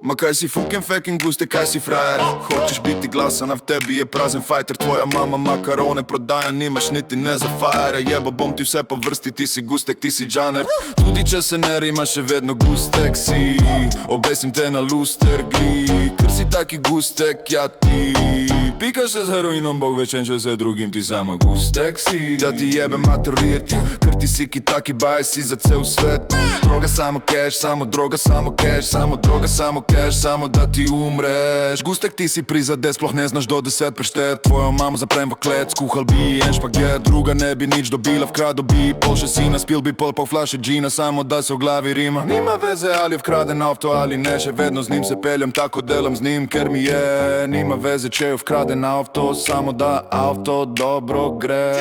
Ma kaj si fucking guste, kaj si frajer? Hočeš biti glasan, a v tebi je prazen fajter. Tvoja mama makarone prodaja, nimaš niti ne za fajere. Jeba bom ti vse po vrsti, ti si gustek, ti si džaner. Tudi če se ne rima, še vedno gustek si. Obesim te na luster, gli, ker si taki gustek, ja ti. Pikaš se z heroinom, bog večen, če se drugim, ti samo gustek si. Da ti jebe materit, ker ti si ki taki baj si za cel svet. Droga samo cash, samo droga, samo cash, samo droga, samo cash, samo da ti umreš. Gustek ti si prizadet, sploh ne znaš do 10 preštet. Tvojo mamo zaprem v klet, skuhal bi en špaget. Druga ne bi nič dobila, vkrado bi pol še sina. Spil bi pol flaše džina, samo da se v glavi rima. Nima veze ali je vkraden avto ali ne, še vedno z njim se peljem, tako delam z njim, ker mi je. Nima veze, če je vkraden avto, samo da avto dobro gre.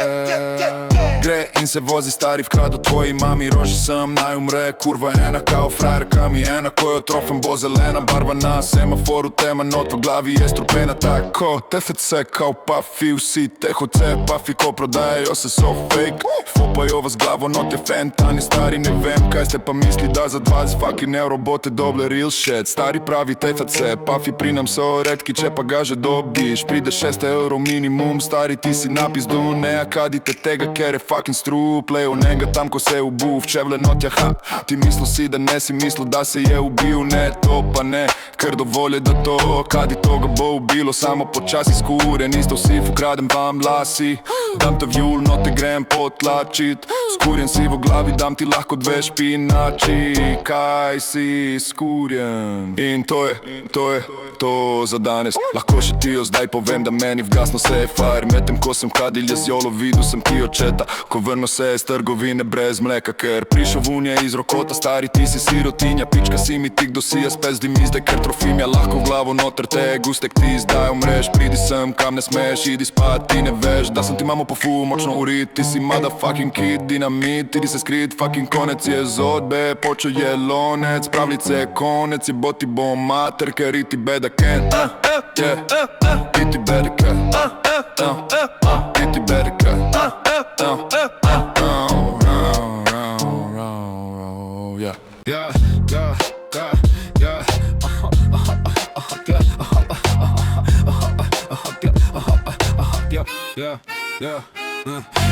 Gre in se vozi stari vkrado tvoji mami. Roži sem, naj umre, kurva ena kao frajerka mi ena. Ko jo trofem bo zelena barva na semaforu, tema not v glavi je strupena. Tako TFC kao pafi, vsi THC pafi ko prodajajo se so fake. Fupajo vas glavo, not je fentani stari, ne vem kaj ste pa misli, da za 20 fucking euro bote doble real shit. Stari pravi TFC pafi pri nam so redki, če pa ga že dobiš pride 6 euro minimum. Stari ti si napizdu, ne akadite tega, ker je fucking strup. Lejo njega tam ko se je ubu, v čevle notja, ha. Ti mislil si da ne si mislil da se je ubil, ne to pa ne, ker dovolj je da to, kadi toga bo ubilo. Samo počasi skuren, isto vsi ukradem vam lasi. Dam te v jul, no te grem potlačit. Skurjen si v glavi, dam ti lahko 2 špinači. Kaj si skurjen? In to je to za danes. Lahko še ti jo zdaj povem, da meni vgasno se je fire. Medtem ko sem kadilje z jolo, videl sem ti očeta, ko vrno se je z trgovine brez mleka. Ker prišel vun je iz rokota, stari ti si sirotinja. Pička si mi ti, kdo si, jaz pes dim izdaj, ker trofim ja lahko v glavo noter te. Gustek ti zdaj umreš, pridi sem, kam ne smeš, idi spat, ti ne veš, da sem ti mamo po fu močno urit. Ti si motherfucking kid, dinamit, idi se skrit, fucking konec je zodbe. Počel je lonec, pravljice konec, je bo ti bo mater, ker iti beda ken. Iti beda ken, iti beda ken.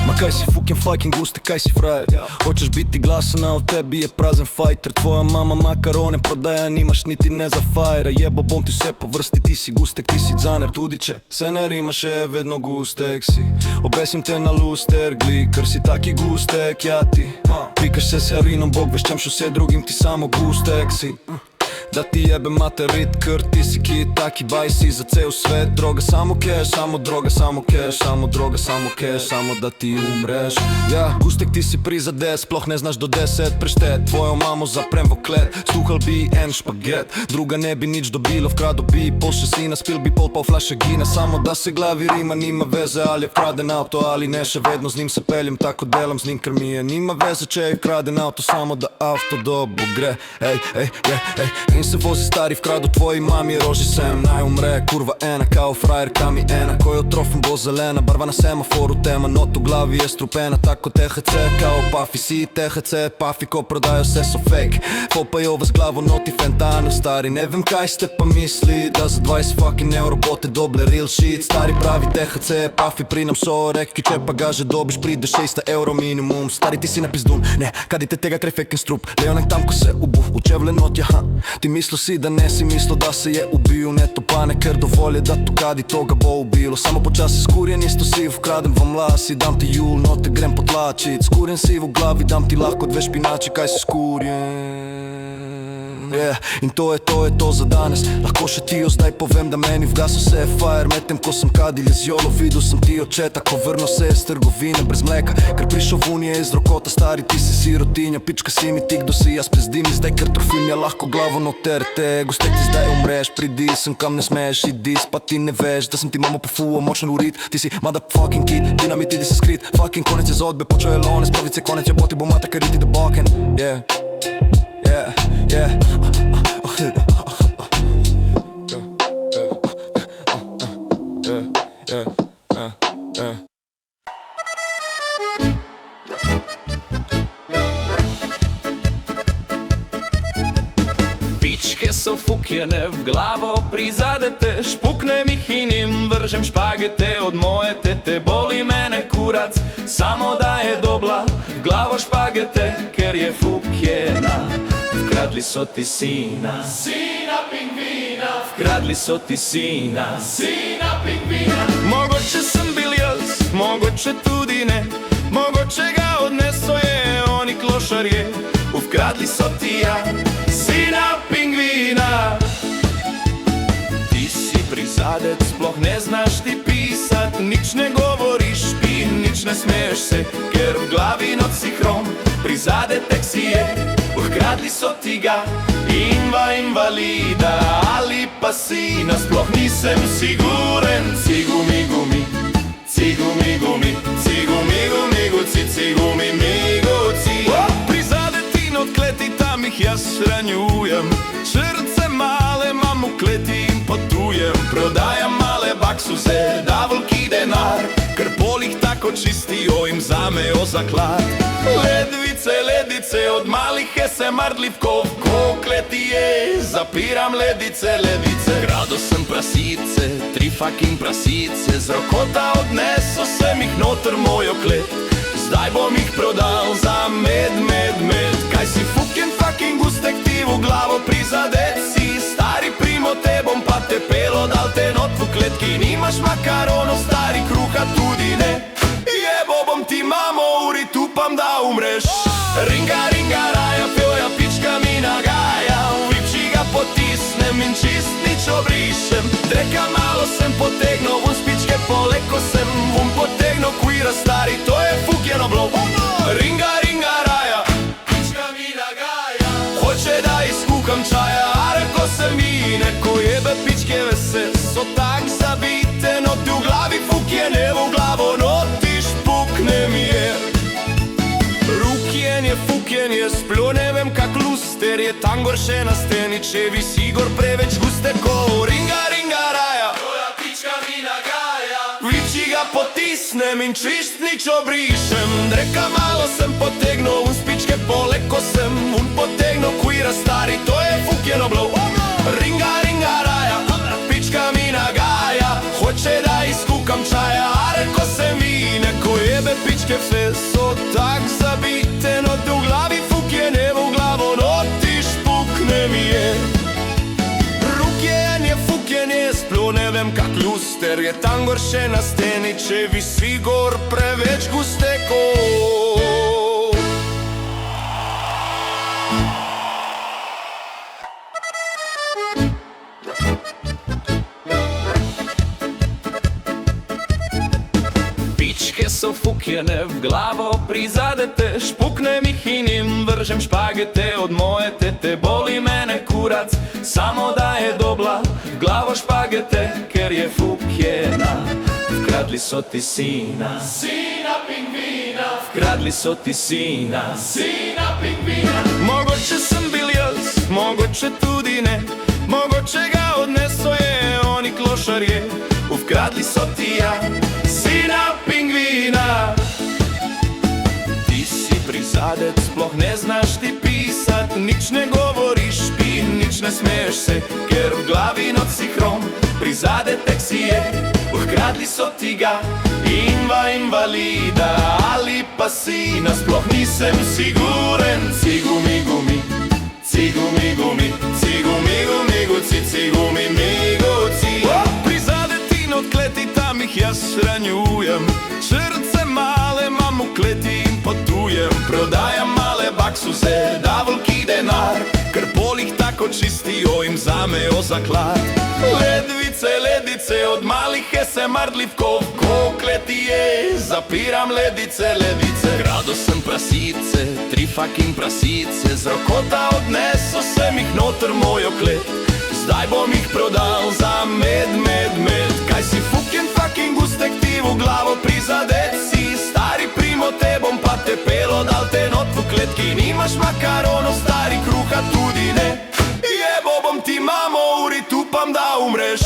Ma kaj si fucking guste, kaj si frajer? Hočeš biti glasan, a v tebi je prazen fajter. Tvoja mama makarone prodaja, nimaš niti ne za fajera. Jebo bom ti vse po vrsti, ti si gustek, ti si džaner. Tudi če se ne rima, še vedno gustek si. Obesim te na luster, gli, ker si taki gustek, ja ti. Pikaš se s heroinom, bog veš čem, še vse drugim, ti samo gustek si. Da ti jebe materit, ker ti si ki taki baj si za cel svet. Droga samo cash, samo droga, samo cash, samo droga, samo cash, samo da ti umreš. Ja, gustek ti si prizadet, sploh ne znaš do 10 preštet. Tvojo mamo zaprem v klet, skuhal bi en špaget. Druga ne bi nič dobila, vkrado bi pol še sina. Spil bi pol flaše gina, samo da se glavi rima. Nima veze ali je vkraden avto ali ne, še vedno z njim se peljem, tako delam z njim, ker mi je. Nima veze če je vkraden avto, samo da avto dobro gre. In se vozi stari vkrado tvoji mami. Roži sem, naj umre, kurva ena kao frajerka mi ena. Ko jo trofem bo zelena barva na semaforu, tema not v glavi je strupena. Tako THC kao pafi, si THC pafi ko prodajo se so fake. Popajo vas glavo noti fentano. Stari ne vem kaj ste pa misli, da za 20 fucking euro bote doble real shit. Stari pravi THC pafi pri nam so rekki, če pa ga že dobiš pride 6 euro minimum. Stari ti si napizdun, ne, kadite tega krej fake strup. Lejo nek tam ko se ubu, u čevle notja, ha. Ti mislil si da ne si mislil da se je ubil, ne to pa ne, ker dovolj je da tu kadi toga bo ubilo. Samo počasi skurjen, isto si vkradem vam lasi. Dam ti jul, no te grem potlačit. Skurjen si v glavi, dam ti lahko 2 špinači. Kaj si skurjen? In to je to za danes. Lahko še ti jo zdaj povem, da meni vgasno se je fire. Medtem ko sem kadilje z jolo, videl sem ti očeta, ko vrno se je z trgovine brez mleka. Ker prišel vun je iz rokota, stari ti si sirotinja. Pička si mi ti, kdo si, jaz prezdim zdaj, ker trofim ja lahko glavo noter te. Gustek ti zdaj umreš, pridi sem, kam ne smeš, idi spat, ti ne veš, da sem ti mamo po fuo močno urit. Ti si motherfucking kid, dinamit, idi se skrit. Fucking konec je zodbe, počeo je lonec, pravice konec je boti bo mata, ker iti da baken. Pičke so so fukjene v glavo prizadete, špuknem jih in jim vržem špagete od moje tete. Boli mene kurac, samo da je dobla v glavo špagete, ker je fukjena. Vkradli so ti sina, sina pingvina, vkradli so ti sina, sina pingvina. Mogoče sem bil jaz, mogoče tudi ne, mogoče ga odneso je oni klošarje. Ukradli so ti ja, sina pingvina. Ti si prizadec, sploh ne znaš ti pisat, nič ne govoriš in nič ne smeješ se, ker v glavi noc si hrom, prizadetek si je. Ukradli so ti ga, invalida ali pa sina, sploh nisem siguren. Cigumi gumi, cigumi gumi, cigumi gumi guci, cigumi miguci. Prizadeti od kleti, tam jih jaz ranjujem, srce male imam v kleti in potujem. Prodajam male baksuze, da volki denar, ker polih tako čistijo in vzamejo zaklad. Ledvice, ledice, od malih je se mardlivkov, ko kleti je, zapiram ledice, ledice. Krado sem prasice, 3 fucking prasice, z rokota odneso sem jih noter mojo klet. Zdaj bom jih prodal za med. Kaj si fucking gustek, ti v glavo prizadet si, stari primo, te bom pa te pelo, dal te not v kletki. Nimaš makaronov, stari, kruha tudi ne, jebo bom ti mamo, uri tupam da umreš. Ringa, ringa, raja, pjoja, pička mi nagaja, v liči ga potisnem in čist nič obrišem. Dreka malo sem potegnil, vun spičke poleko sem vun potegnil, queera stari, to je fukjeno bilo. Ringa, ringa, raja, pička mi nagaja, hoče da izkukam čaja, a reko sem vine, ko jebe pičke vese, so tak zabite, no ti v glavi fukjene, v glavo no ti špuknem je. Rukjenje, fukjenje, sploh ne vem kak luster je, tam gor še na steni, če visi gor preveč gusteko. Ringa, ringa, raja, tvoja pička mi nagaja, v liči ga potisnem in čist nič obrišem. Dreka malo sem potegnil, vun spičke poleko sem vun potegnil, queera stari, to je fukjeno bilo. Ringa, ringa, raja, pička mi nagaja, hoče da izkukam čaja, a reko sem vine, ko jebe pičke vse so tak zabite, no ti v glavi fukjene, v glavo no ti špuknem je. Rukjenje, fukjenje, sploh ne vem kak luster je, tam gor še na steni, če visi gor preveč gusteko. Pičke so fukjene v glavo prizadete, špuknem jih in jim vržem špagete od moje tete. Boli mene kurac, samo da je dobla v glavo špagete, ker je fukjena. Vkradli so ti sina, sina pingvina, vkradli so ti sina, sina pingvina. Mogoče sem bil jaz, mogoče tudi ne, mogoče ga odneso je oni klošarje. Ukradli so ti ja, sina pingvina. Ti si prizadec, sploh ne znaš ti pisat, nič ne govoriš in nič ne smeješ se, ker v glavi noc si hrom, prizadetek si je. Ukradli so ti ga, invalida ali pa sina, sploh nisem siguren. Cigumi gumi, cigumi gumi, cigumi gumi guci, cigumi miguci. Prizadeti od kleti, tam jih jaz ranjujem, srce male imam v kleti in potujem. Prodajam male baksuze, da volki denar, ker polih tako čistijo in vzamejo zaklad. Ledvice, ledice, od malih je se mardlivkov, ko kleti je, zapiram ledice, ledice. Krado sem prasice, 3 fucking prasice, z rokota odneso sem jih noter mojo klet. Zdaj bom jih prodal za med. Kaj si fucking gustek, ti v glavo prizadet si, stari primo, te bom pa te pelo, dal te not v kletki. Nimaš makaronov, stari, kruha tudi ne, jebo bom ti mamo, uri tupam da umreš.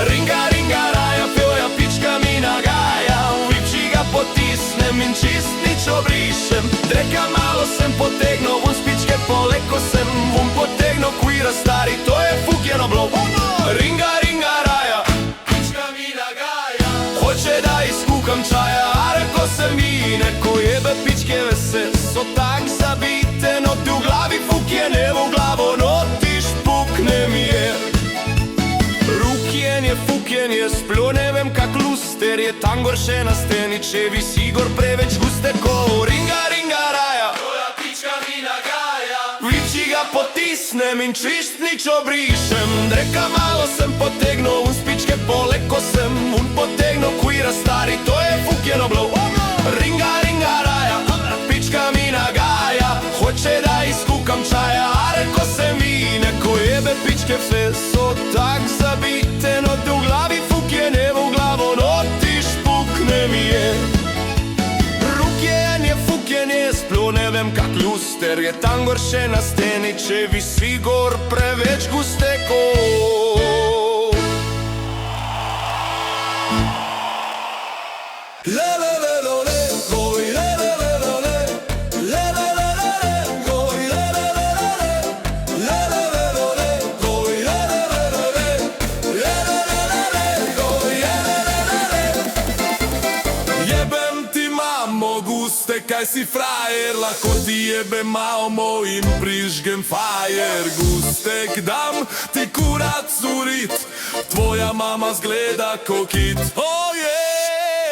Ringa, ringa, raja, pjoja, pička mi nagaja, v liči ga potisnem in čist nič obrišem. Dreka malo sem potegnil, vun spičke poleko sem vun potegnil, queera stari, to je fukjeno bilo. Ringa, ringa raja, pička mi nagaja, hoče da izkukam čaja, a reko sem ji, neko jebe pičke vese, so tak zabite, no ti v glavi fukjene v glavo, no ti špukne mi je. Rukjenje, fukjenje, sploh ne vem kak luster je tam gor še na steni, če visi gor preveč guste ko ringa, ringa raja, tvoja pička mi nagaja. Viči ga potisnem in čist nič obrišem, dreka malo sem potegnil, un spičke poleg ko sem, un potegnil kuira stari, to je fukjeno bilo. Ringa, ringa raja, pička mi nagaja, hoče da izkukam čaja, a reko sem ji, neko jebe pičke vse, so tak zabite, no ti v glavi fukjene v glavo, no ti špukne mi je. Rukjenje, fukjenje, sploh ne vem kak luster je tam gor še na steni, če visi gor preveč guste ko. Kaj si frajer, lahko ti jebe mamo in prižgem fajer. Gustek dam ti kurac urit, tvoja mama zgleda ko kit. Oh yeah!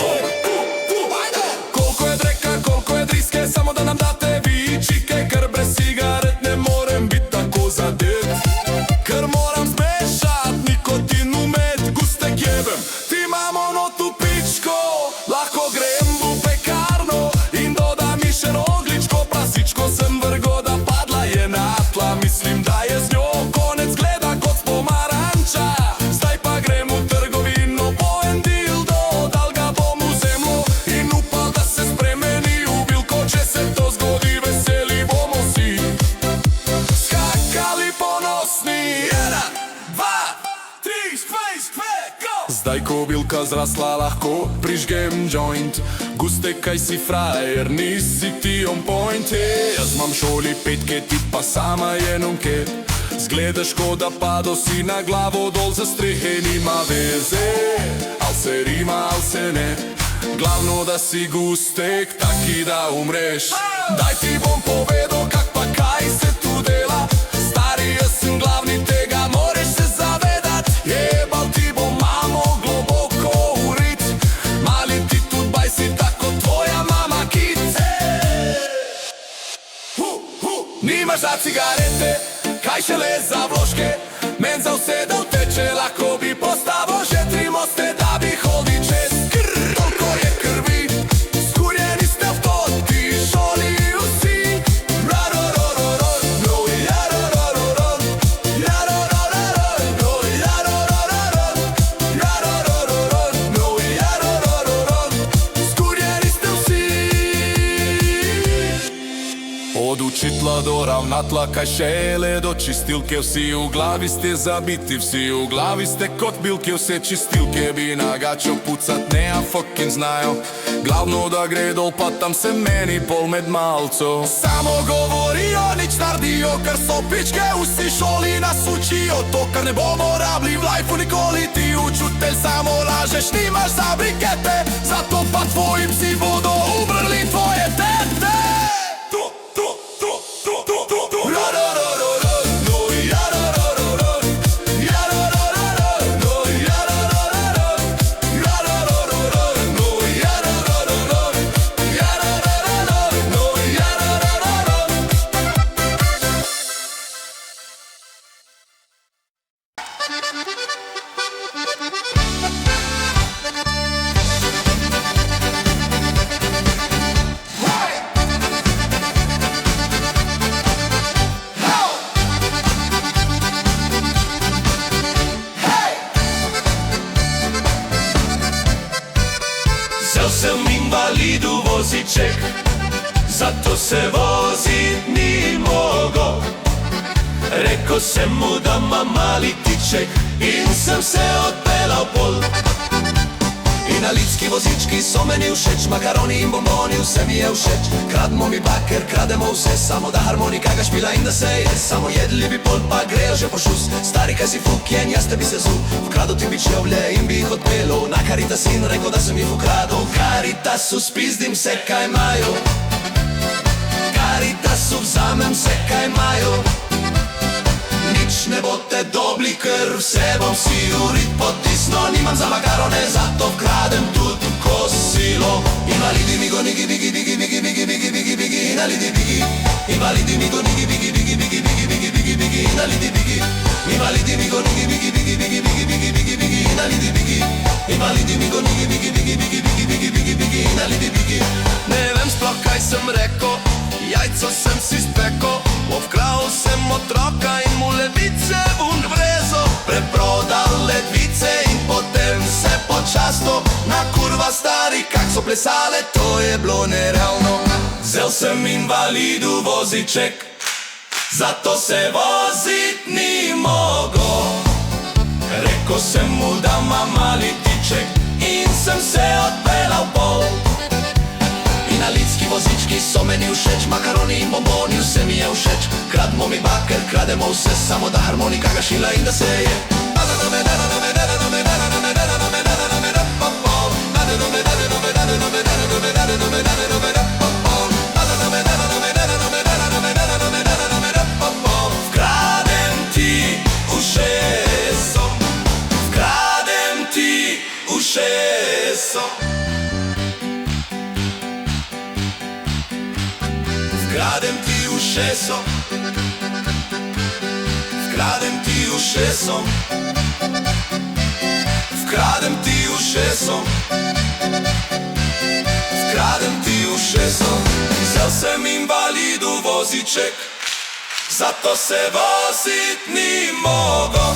Koliko je dreka, koliko je driske, samo da nam date vi čike, ker brez cigaret ne morem biti tako zadet. Ker moram zmešat nikotin v med, gustek jebem ti mamo no tu pičko, lahko grem v pekarno in dodam mi še rogličko, prasičko sem vrgo da padla je na tla, mislim da je z njo konec gleda kot s pomaranča. Zdaj pa grem v trgovino po en dildo, dal ga bom v zemljo in upal da se spremeni v bilko, če se to zgodi veseli bomo si skakali ponosni. 1, 2, 3, space, go! Zdaj ko bilka zrasla lahko prižgem joint, gustek kaj si frajer, nisi ti on point. Jaz mam šoli petke, ti pa sama je nonke, zgledaš ko da pado si na glavo dol za strehe, nima veze, al se rima, al se ne, glavno da si gustek, taki da umreš. Daj ti bom povedal kak pa kaj se tu dela, stari jaz sem glavni, tega moreš se zavedat. Jebal ti bom mamo globoko urit, mali ti tudi baj si tako tvoja mama kit. Nimaš za cigarete, kaj šele za vložke, men za vse da uteče, lahko bi postavil že 3 moste, da bi hodil čez. Toliko je krvi, skurjeni ste v toti šoli vsi. Rarorororo, no jarorororo, jarorororo, no jarorororo, jarorororo, no jarorororo, skurjeni ste vsi. Od učitla do ravnatla, kaj šele do čistilke, vsi v glavi ste zabiti, vsi v glavi ste kot bilke, vse čistilke bi nagačo pucat ne, a fucking znajo, glavno da gre dol, pa tam se meni pol med malco. Samo govorijo, nič naredijo, ker so pičke, vsi šoli nas učijo, to kar ne bomo rabili v lifeu nikoli, ti učitelj samo lažeš, nimaš za brikete, zato pa tvojim si bodo umrli tvoje tete. Sem invalidu voziček, zato se vozit ni mogo. Rekao sem mu da ma mali tiček in sem se odpelal pol. Inalitski vozički so meni všeč, makaroni in bomboni, vse mi je všeč. Krademo mi baker, krademo vse, samo da harmonika ga špila in da se je. Samo jedli bi pol, pa grejo že po šus. Stari, kaj si fukjen, jaz te bi se zul. Vkrado ti bi čevlje in bi jih odpelo na Caritas in rekel, da sem jih ukradel. Caritasu spizdim se, kaj imajo, Caritasu vzamem se, kaj imajo. Nič ne boste dobli, ker vse bom si urit potisno. Nimam za makarone, zato vkradem tudi kosilo. Invalidi migo nigi bigi bigi bigi bigi bigi bigi bigi invalidi bigi. Invalidi migo nigi bigi bigi bigi bigi bigi bigi bigi invalidi bigi. Invalidi migo nigi bigi bigi bigi bigi bigi bigi bigi invalidi bigi. Invalidi migo nigi bigi bigi bigi bigi bigi bigi bigi invalidi bigi. Ne vem sploh kaj sem rekel, jajco sem si spekel. Ovkral sem otroka in mu ledvice vun vrezo. Preprodal ledvice in potem se počasto. Na kurva stari, kak so plesale, to je bilo nerealno. Vzel sem invalidu voziček, zato se vozit ni mogo. Rekel sem mu, da ima mali tiček in sem se odpeljal pol. Inalitski vozički so meni všeč, makaroni in bomboni, vse mi je všeč. Krademo mi baker, krademo vse, samo da harmonika ga šila in da se je. Vkradem ti ušeso, vkradem ti ušeso. Vkradem ti ušeso, vkradem ti ušeso, vkradem ti ušeso, vkradem ti ušeso. Vzel sem invalidu voziček, zato se vozit ni mogo.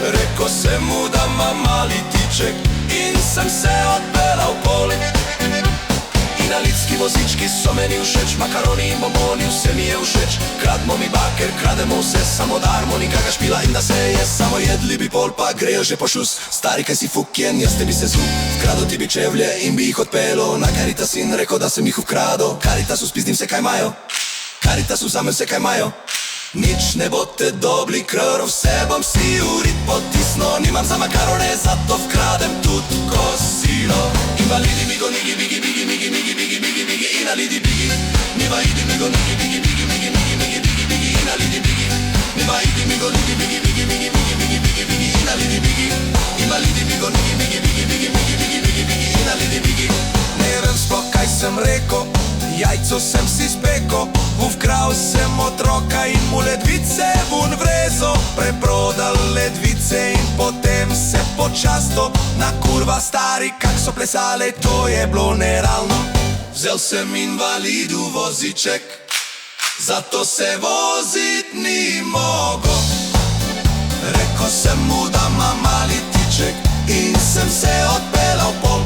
Rekel sem mu, da ima mali tiček in sem se odpeljal pol. Inalitski vozički so meni všeč, makaroni in bomboni, vse mi je všeč. Krademo mi baker, krademo vse, samo da harmonika ga špila in da se je. Samo jedli bi pol, pa grejo že po šus. Stari, kaj si fukjen, jaz te bi se zul. Vkradel ti bi čevlje in bi jih odpelo na Caritas in rekel, da sem jih ukradel. Caritasu spizdim se, kaj imajo, Caritasu vzamem se, kaj imajo. Nič ne boste dobli, ker vse bom si urit potisno. Nimam za makarone, zato vkradem tudi kosilo. Invalidi migo nigi bigi bigi bigi bigi bigi bigi bigi invalidi bigi. Invalidi migo nigi bigi bigi bigi bigi bigi bigi bigi invalidi bigi. Invalidi migo nigi bigi bigi bigi bigi bigi bigi bigi invalidi bigi. Invalidi migo nigi bigi bigi bigi bigi bigi bigi bigi invalidi bigi. Ne vem sploh kaj sem rekel, jajco sem si spekel. Vkral sem otroka in mu ledvice vun vrezo. Preprodal ledvice in potem se počasto. Na kurva stari, kak so plesale, to je bilo nerealno. Vzel sem invalidu voziček, zato se vozit ni mogo. Rekel sem mu, da ima mali tiček in sem se odpeljal pol.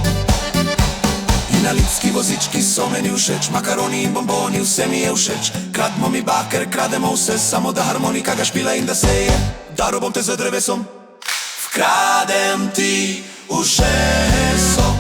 Inalitski vozički so meni všeč, makaroni in bomboni, vse mi je všeč. Krademo mi baker, krademo vse, samo da harmonika ga špila in da se je. Daril bom te z drevesom, vkradem ti ušeso.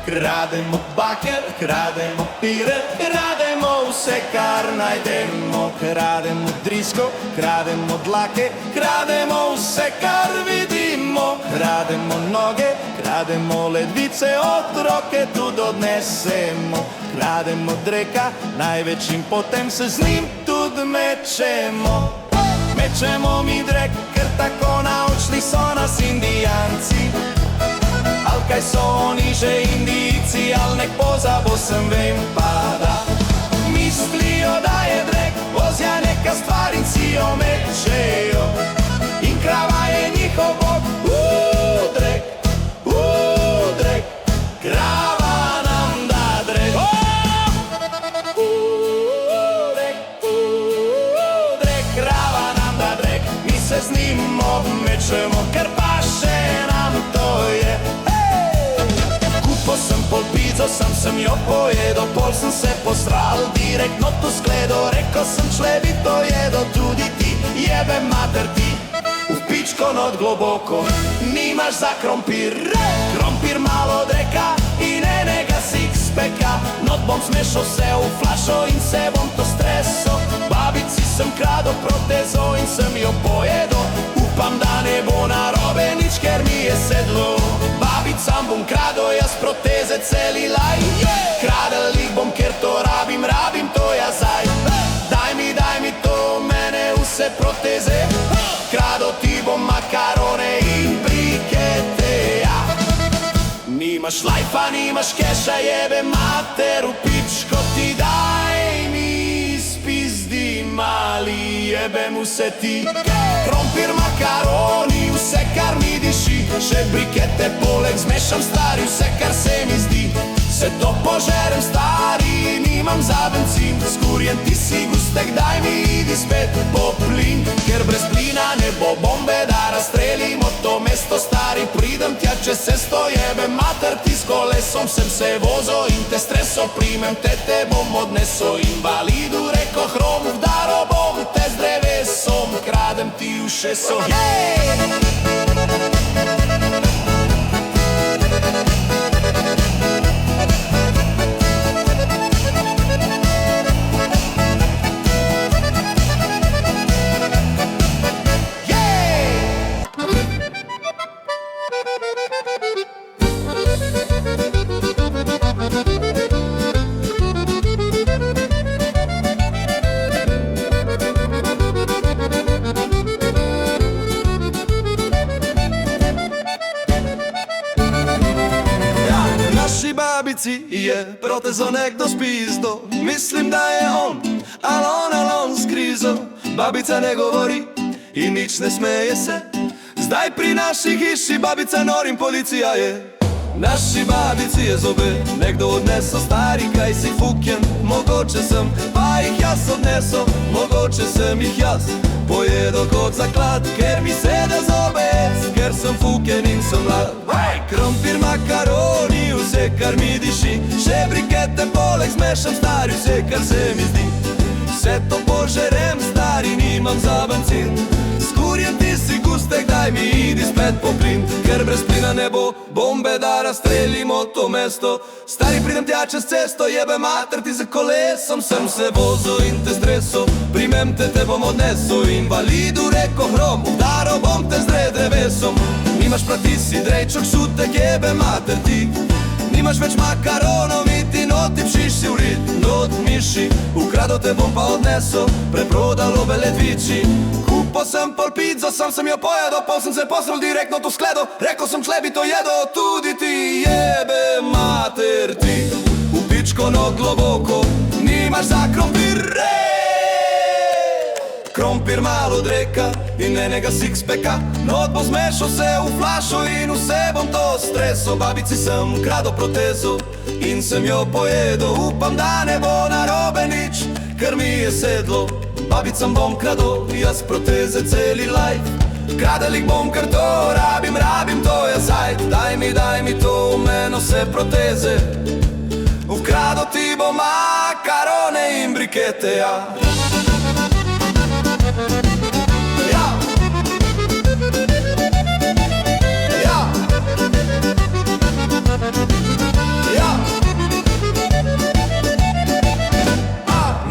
Krademo baker, krademo pire, krademo vse, kar najdemo. Krademo drisko, krademo dlake, krademo vse, kar vidimo. Krademo noge, krademo ledvice, otroke tudi odnesemo. Krademo dreka, največ in potem se z njim tudi mečemo. Mečemo mi drek, ker tako naučili so nas Indijanci. Al kaj so oni že Indijci, al nek pozabo sem vem pa da. Mislijo da je drek, vozja neka stvar in si jo mečejo. In krava je njihov bog, drek, drek, krava nam da drek. Drek, drek, krava nam da drek, mi se z njim obmečemo, ker pa še nam to je. Sem pol pico, sam se sam jo pojedo, pol sem se posral, direktno to skledo. Rekao sam člebi to jedo, tudi ti, jebe mater ti. U pičko not globoko, nimaš za krompir. Krompir malo od reka i nenega six-packa. Not bom smešao se u flašo in se bom to streso. Babici sam krado protezo in sam jo pojedo. Upam da ne bo narobe nič, ker mi je sedlo. Babicam bom krado, jaz proteze celi laj. Kradel ih bom, ker to rabim to jazaj. Daj mi to, mene vse proteze. Krado ti bom makarone in brikete, ja. Nimaš lajfa, nimaš keša, jebe mater u pičko ti. Daj mi spizdi mali, jebem vse ti. Krompir, makaroni, vse kar mi diši. Še brikete poleg zmešam stari, vse kar se mi zdi. Se to požerem stari, nimam za benzin. Skurjen ti si gustek, daj mi idi spet po plin. Ker brez plina ne bo bombe, da razstrelimo to mesto stari. Pridem tja čez cesto, jebe mater ti, s kolesom sem se vozo in te streso. Primem te bom odneso, invalidu reko hrom. Vdaro bom te z drevesom, kradem ti ušeso. Naši babici je protezo nekdo spizdo. Mislim da je on, al on skrizo. Babica ne govori i nič ne smeje se. Zdaj pri naši hiši babica norim, policija je. Naši babici je zobe nekdo odneso, stari kaj si fuken. Mogoče sem, pa ih jaz odneso. Mogoče sem ih jaz pojedo kot zaklad, ker mi sede zobe, ker sem fuken in sem mlad. Krompir, makaroni, vse kar mi diši. Še brikete poleg zmešam stari, vse kar se mi zdi. Vse to požerem stari, nimam za benzin. Skurjen ti si gustek, daj mi idi spet po plin. Ker brez plina ne bo bombe, da razstrelimo to mesto. Stari pridem tja čez cesto, jebe mater ti, za kolesom sem se vozo in te streso. Primem te bom odneso, invalidu reko hrom. Udaro bom te z drevesom. Nimaš prati si drejčok, šutek, jebe mater ti. Nimaš več makaronov, niti noti pšiši v rit. Not miši, ukrado te bom pa odneso, preprodalo beledviči. Kupo sem pol pizzo, sam sem jo pojedo, pol sem se posrel direktno to skledo. Rekao sam člebi to jedo, tudi ti, jebe mater ti. U pičko not globoko, nimaš za krompir. Krompir malo od reka in nenega six-packa. Not bo zmešao se u flašo in vse bom to streso. Babici sem krado protezo in sem jo pojedo. Upam da ne bo narobe nič, ker mi je sedlo. Babicam bom krado, jaz proteze celi life. Kradel ih bom, ker to rabim to jazaj. Daj mi to, v meno se proteze. Ukrado ti bom makarone in brikete, ja.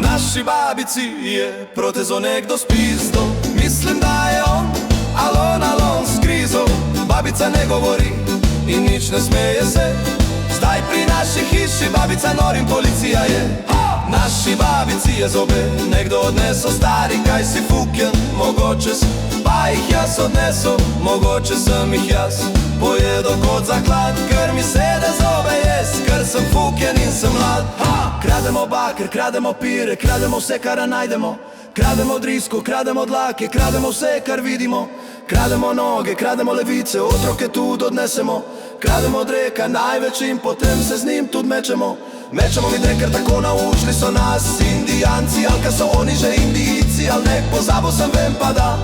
Naši babici je protezo nekdo spizdo. Mislim da je on, al on skrizo. Babica ne govori i nič ne smeje se. Zdaj pri naši hiši babica norim, policija je. Naši babici je zobe nekdo odneso, stari kaj si fuken. Mogoče si, pa ih jaz odneso. Mogoče sem ih jaz pojedo kot zaklad, ker mi sede zobe jes, ker sem fuken in sem mlad. Krademo baker, krademo pire, krademo vse kar najdemo. Krademo drisku, krademo dlake, krademo vse kar vidimo. Krademo noge, krademo levice, otroke tudi odnesemo. Krademo od reka največ in potem se z njim tudi mečemo. Mečemo mi drek, ker tako naučili so nas Indijanci, ali ka so oni že Indijci, ali nek pozabo sem, vem pa da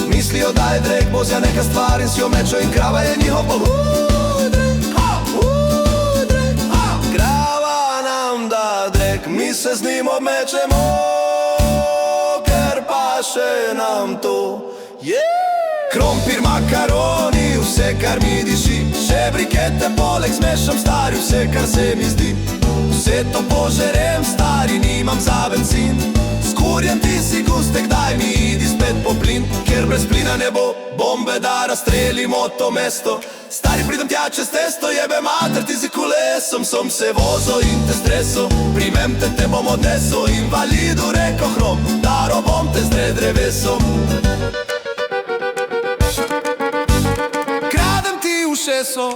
mislijo da je drek bozja neka stvar in si jo mečo in krava je njihov drek. Krava mi se z njim obmečemo, ker paše nam to. Krompir, makaroni, vse kar mi diši, še brikete poleg zmešam stari, vse kar se mi zdi. Vse to požerem stari, nimam za benzin. Skurjem ti si gustek, daj mi idi spet po plin, ker brez plina ne bo bombe, da razstrelimo to mesto. Stari, pridem tja čez testo, jebe mater ti si kolesom, som se vozo in te streso, primem te bom odneso, invalidu reko hrom, daro bom te zdre drevesom. Kradem ti ušeso.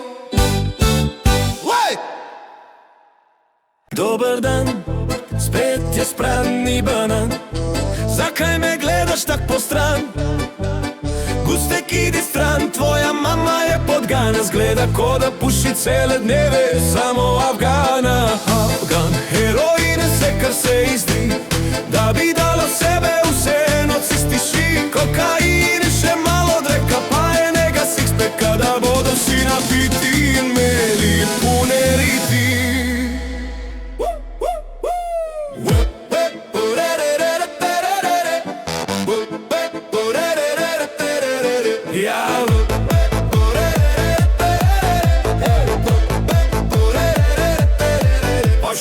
Dober dan, spet je sprani banan. Zakaj me gledaš tak po stran? Gustek, idi stran, tvoja mama je podgana. Zgleda ko da puši cele dneve, samo Afgana. Afgan, heroin, vse kar se izdi, da bi dala sebe vse noci stiši. Kokain, še malo dreka, pa enega sixpacka, da bodo vsi napiti in imeli pune riti.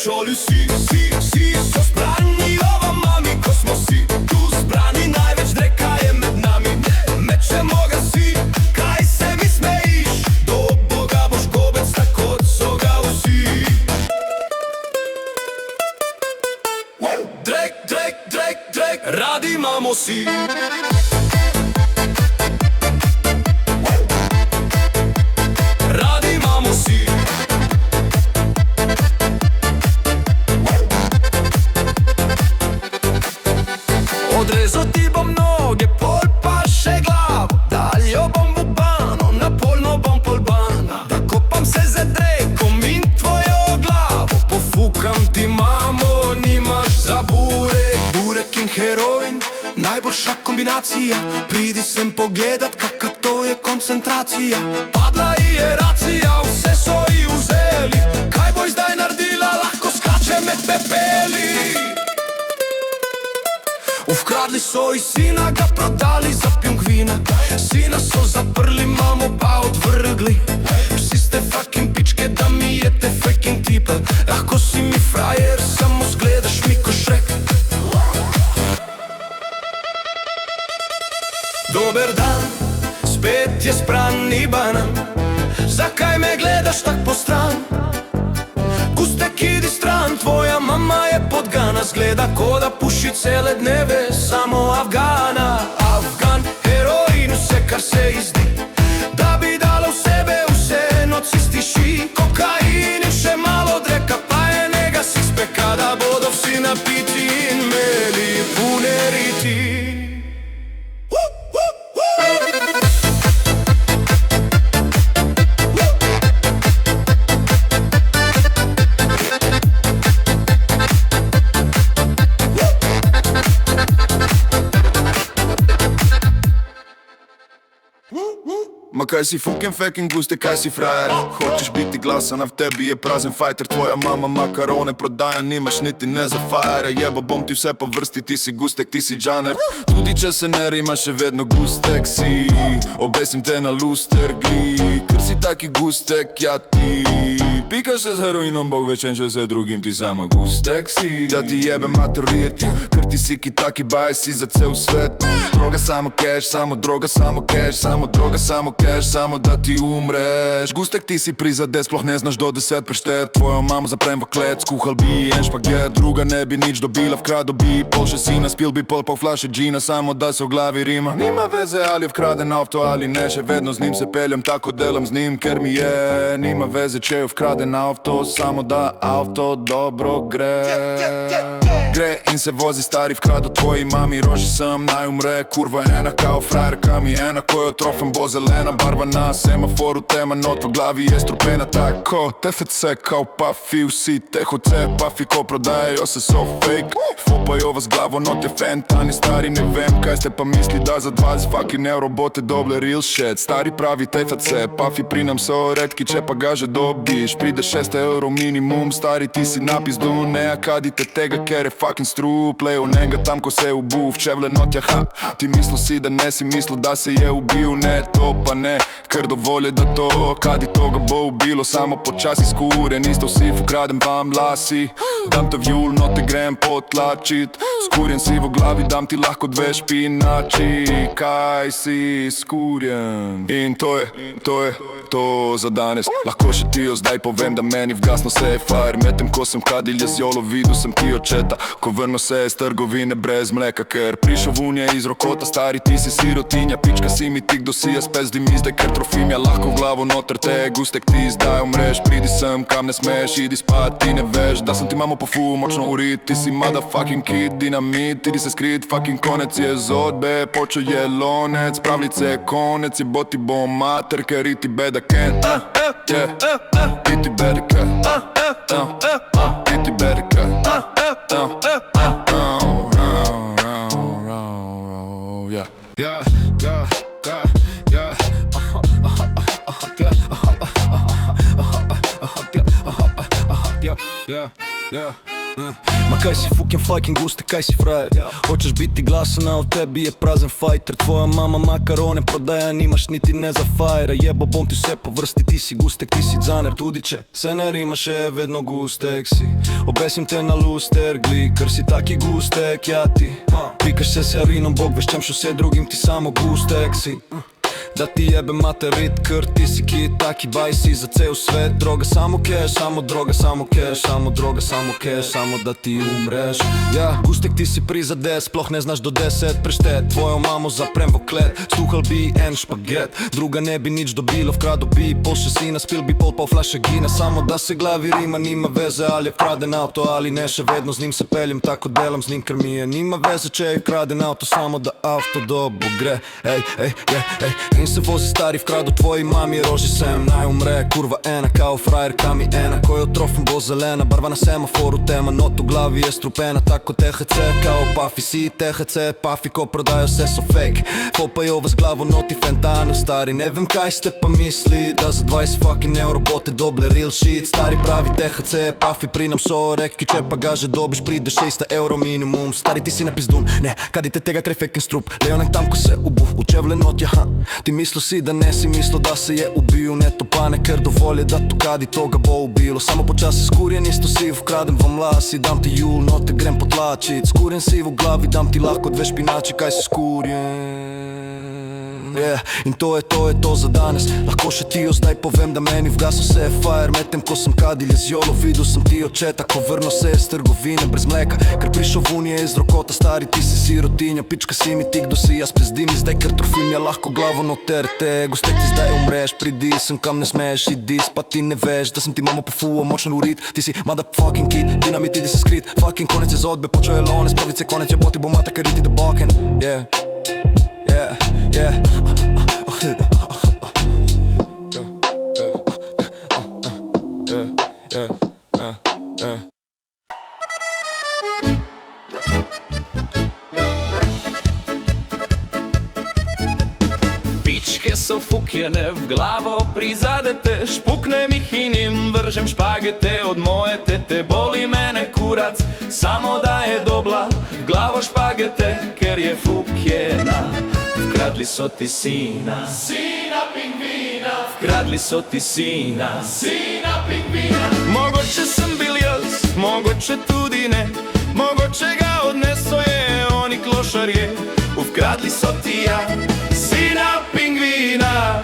Šoli si, so zbrani ova mami, ko smo si tu zbrani, največ dreka je med nami. Mečemo ga si, kaj se mi smejiš, do Boga boš gobec, tako kot so ga vsi. Drek, radi imamo si. Radi imamo si. Odrezal ti bom noge, pol pa še glavo, daljo bom v bano, na polno bom polbana. Da kopam se za drekom in tvojo glavo, pofukam ti mamo, nimaš za burek. Burek in heroin, najboljša kombinacija, pridi sem pogledat, kaka to je koncentracija. Padla je racija, vse so ji vzeli, kaj bo zdaj naredila, lahko skače med pepeli. Ukradli so iz sina, ga prodali za pingvina. Sina so zaprli, mamo pa odvrgli. Vsi ste fucking pičke, da mi jete fucking tipe. Lahko si mi frajer, samo zgledaš mi ko Shrek. Dober dan, spet je sprani banan. Zakaj me gledaš tak po stran? Gustek, idi stran, tvoja mama je podgana. Zgleda ko da puši cele dneve, samo Afgana. Afgan, heroin, vse kar se izdi, da bi dala v sebe vse noci stiši. Kokain in še malo dreka, pa enega sixpacka, da bodo vsi napiti in imeli pune riti. Ma kaj si fucking guste, kaj si frajer? Hočeš biti glasan, a v tebi je prazen fajter. Tvoja mama makarone prodaja, nimaš niti ne za fajera. Jebo bom ti vse po vrsti, ti si gustek, ti si džaner. Tudi če se ne rima, še vedno gustek si. Obesim te na luster, gli, ker si taki gustek, ja ti. Pikaš se z heroinom, bog večen, če se drugim, ti sama gustek si. Da ti jebe maturiti, ker ti si ki taki baj, si za cel svet. Droga samo cash, samo droga, samo cash, samo droga, samo cash, samo da ti umreš. Gustek, ti si prizadet, sploh ne znaš do 10 preštet. Tvojo mamo zaprem v klet, skuhal bi en špaget. Druga ne bi nič dobila, vkrado bi pol še sina, spil bi pol flaše džina, samo da se v glavi rima. Nima veze ali je vkraden avto ali ne, še vedno z njim se peljem, tako delam z njim, ker mi je. Nima veze, če je vkraden avto, samo da avto dobro gre. gre in se vozi stari v kradu tvoji mami. Roži sem, naj umre, kurva ena kao frajerka mi ena. Ko jo trofem bo zelena barva na semaforu, tema not v glavi je strupena. Tako, TFC kao pafi, vsi tehoce pafi ko prodajajo se so fake. Fopajo vas glavo, not je fentani stari, ne vem kaj ste pa misli da za 20 fucking euro bote doble real shit. Stari pravi TFC, pafi pri nam so redki, če pa ga že dobiš pride 6 euro minimum. Stari ti si napizdu, ne akadite tega ker je fucking strup. Lejo njega tam ko se je ubu, v čevle notja ha. Ti mislil si da ne si mislil da se je ubil, ne to pa ne, ker dovolj je da to kadi toga bo ubilo. Samo počasi skuren, isto si ukradem vam lasi. Dam te v jul, no te grem potlačit. Skurjen si v glavi, dam ti lahko 2 špinači. Kaj si skurjen? In to je to za danes. Lahko še ti jo zdaj povem da meni vgasno se je fire. Medtem ko sem kadilje z jolo, videl sem ti očeta ko vrno se je z trgovine brez mleka. Ker prišel vunje iz rokota, stari ti si sirotinja. Pička si mi ti kdo si, jaz pes di mi zdaj ker trofimja. Lahko v glavo noter te gustek ti zdaj umreš. Pridi sem kam ne smeš, idi spat, ti ne veš da sem ti mamo po fu močno urit. Ti si motherfucking kid, dinamit, idi se skrit. Fucking konec je zodbe, počo je lonec. Pravljice konec, je boti bo mater, ker iti beda ken. Iti beda ken. Iti beda ken. Ma kaj si fucking guste, kaj si frajer? Hoćeš biti glasan, a u tebi je prazan fighter. Tvoja mama makarone prodaja, nimaš niti ne za fajera. Jebo bom ti vse po vrsti, ti si gustek, ti si dzaner. Tudiče, se ne rima še vedno gustek si. Obesim te na luster, gli, ker si taki gustek, ja ti pikaš se s jarinom, bog veš čem šo se drugim, ti samo gustek si. Da ti jebe materit, ker ti si kid, taki baj si za cel svet. Droga samo cash, samo droga, samo cash, samo droga, samo cash, samo da ti umreš. Ja, gustek ti si prizade, sploh ne znaš do 10 preštet. Tvojo mamo zaprem v klet, stuhal bi en špaget. Druga ne bi nič dobilo, vkrado bi pol še sina, spil bi pol flaše gina. Samo da se glavi rima, nima veze ali je kraden auto ali ne. Še vedno z njim se peljem, tako delam z njim ker mi je. Nima veze če je kraden auto, samo da auto dobo gre. In se vozi stari v kradu tvoji mami, roži sem, naj umre, kurva ena kao frajerka mi ena. Ko jo trofem bo zelena, barva na semaforu tema, not v glavi je strupena. Tako THC kao pafi, si THC pafi ko prodajo se so fake. Popajo vas glavo noti fentano, stari ne vem kaj ste pa misli, da za 20 fucking euro bote doble real shit. Stari pravi THC pafi pri nam so reki, če pa ga že dobiš pride 6 euro minimum. Stari ti si napizdun, ne, kadite tega kre fekin strup. Leonek tam ko se ubu, u čevle notja ha. Ti mislil si da ne si mislil da se je ubil, ne to pa ne ker dovolj je da to kadi toga bo ubilo. Samo počasi skurjen isto si vkradem vam lasi, dam ti jul, no te grem potlačit. Skurjen si v glavi, dam ti lahko 2 špinači, kaj si skurjen. In to je to za danes. Lahko še ti jo zdaj povem da meni vgasno se je fire. Medtem ko sem kadilje z jolo, videl sem ti očeta ko vrno se je z trgovine brez mleka. Ker prišel vunje iz rokota, stari ti si sirotinja. Pička si mi ti kdo si, jaz pezdim mi zdaj ker trofimja. Lahko glavo noter te, gustek ti zdaj umreš. Pridi sem kam ne smeš, idi spat, ti ne veš da sem ti mamo po fuo močan urit. Ti si motherfucking kid, dinamit idi se skrit. Fucking konec je zodbe, počo je lonec, pravice konec je boti bo mata ker iti da boken. Pičke so fukjene v glavo, prizadete, špuknem jih in jim vržem špagete. Od moje tete boli mene kurac, samo da je dobla glavo špagete, ker je fukjena. Vkradli so ti sina, sina pingvina. Vkradli so ti sina, sina pingvina. Mogoče sem bil jaz, mogoče tudi ne. Mogoče ga odneso je, oni klošarje. Vkradli so ti ja, sina pingvina.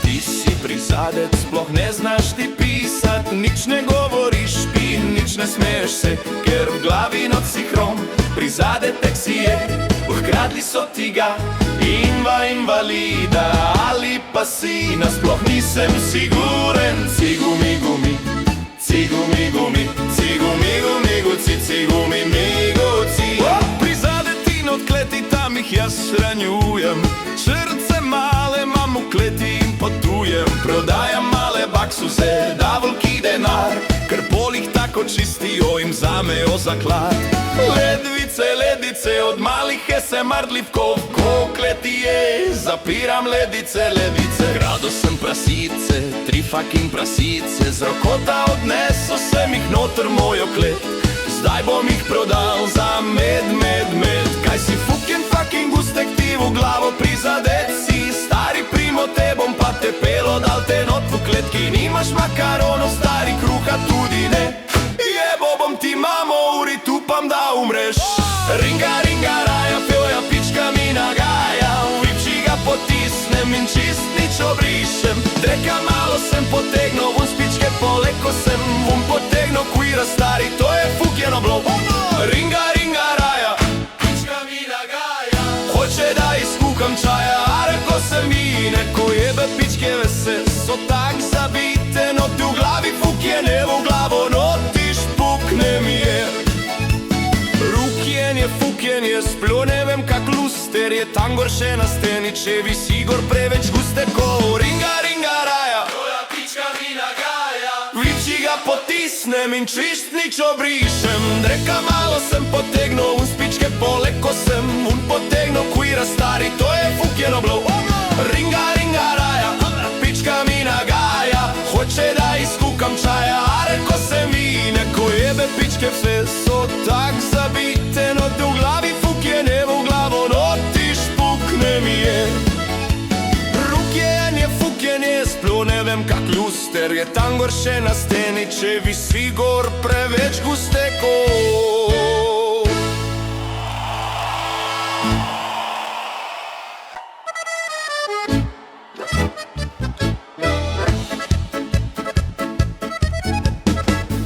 Ti si prizadet, sploh ne znaš ti pisat. Nič ne govoriš in nič ne smeješ se, ker v glavi noc si hrom. Prizadetek si je, ukradli so ti ga. Invalida ali pa si, nasploh nisem siguren. Cigumi gumi, cigumi gumi, cigumi gumi guci. cigumi migoci. Prizadeti od kleti, tam ih jaz ranjujem. Srce male mam v kleti in potujem. Prodajam male baksuze, da volki denar, Ker polih tako čistijo in vzamejo zaklad. ledvice, ledice, od malih je se mardljivkov, ko kleti je, zapiram ledice, ledice. Krado sem prasice, 3 fucking prasice, Z rokota odneso sem jih noter mojo klet, zdaj bom jih prodal za med, med, med. Kaj si fucking gustek, ti v glavo prizadet si, stari primo, te bom pa te pelo, dal te not v kletki, nimaš makaronov, stari kruha tudi ne. Jebo bom ti mamo, uri tupam da umreš. Ringa, ringa, raja, pjoja, pička mi nagaja, vipči ga potisnem in čist nič obrišem. Dreka malo sem potegnil, vun spičke poleko sem, vun potegnil kvira, stari, to je fukjeno blo. Ringa, ringa, raja, pička mi nagaja, hoče da izkukam čaja, a reko sem vine, ko jebe pičke vese, so tak zabite, no ti v glavi fukjene, v glavo noti špukne mi je. Rukjenje, fukjenje, splo ne vem kak luster je, tam gor še na steni, če visi gor preveč guste ko. Ringa, ringa, raja, tvoja pička mi nagaja, viči ga potisnem in čist nič obrišem. Dreka malo sem potegnil, un spičke poleko sem, un potegnil kvira, stari, to je fukjeno blo. Ringa, ringa, raja, pička mi nagaja, hoče da izkukam čaja, a reko sem vine, ko jebe pičke vse so tak zabite, no te v glavi fukjene, v glavo noti špukne mi je. Rukjenje, fukjenje, sploh ne vem kak luster je, tam gor še na steni, če visi gor preveč guste ko.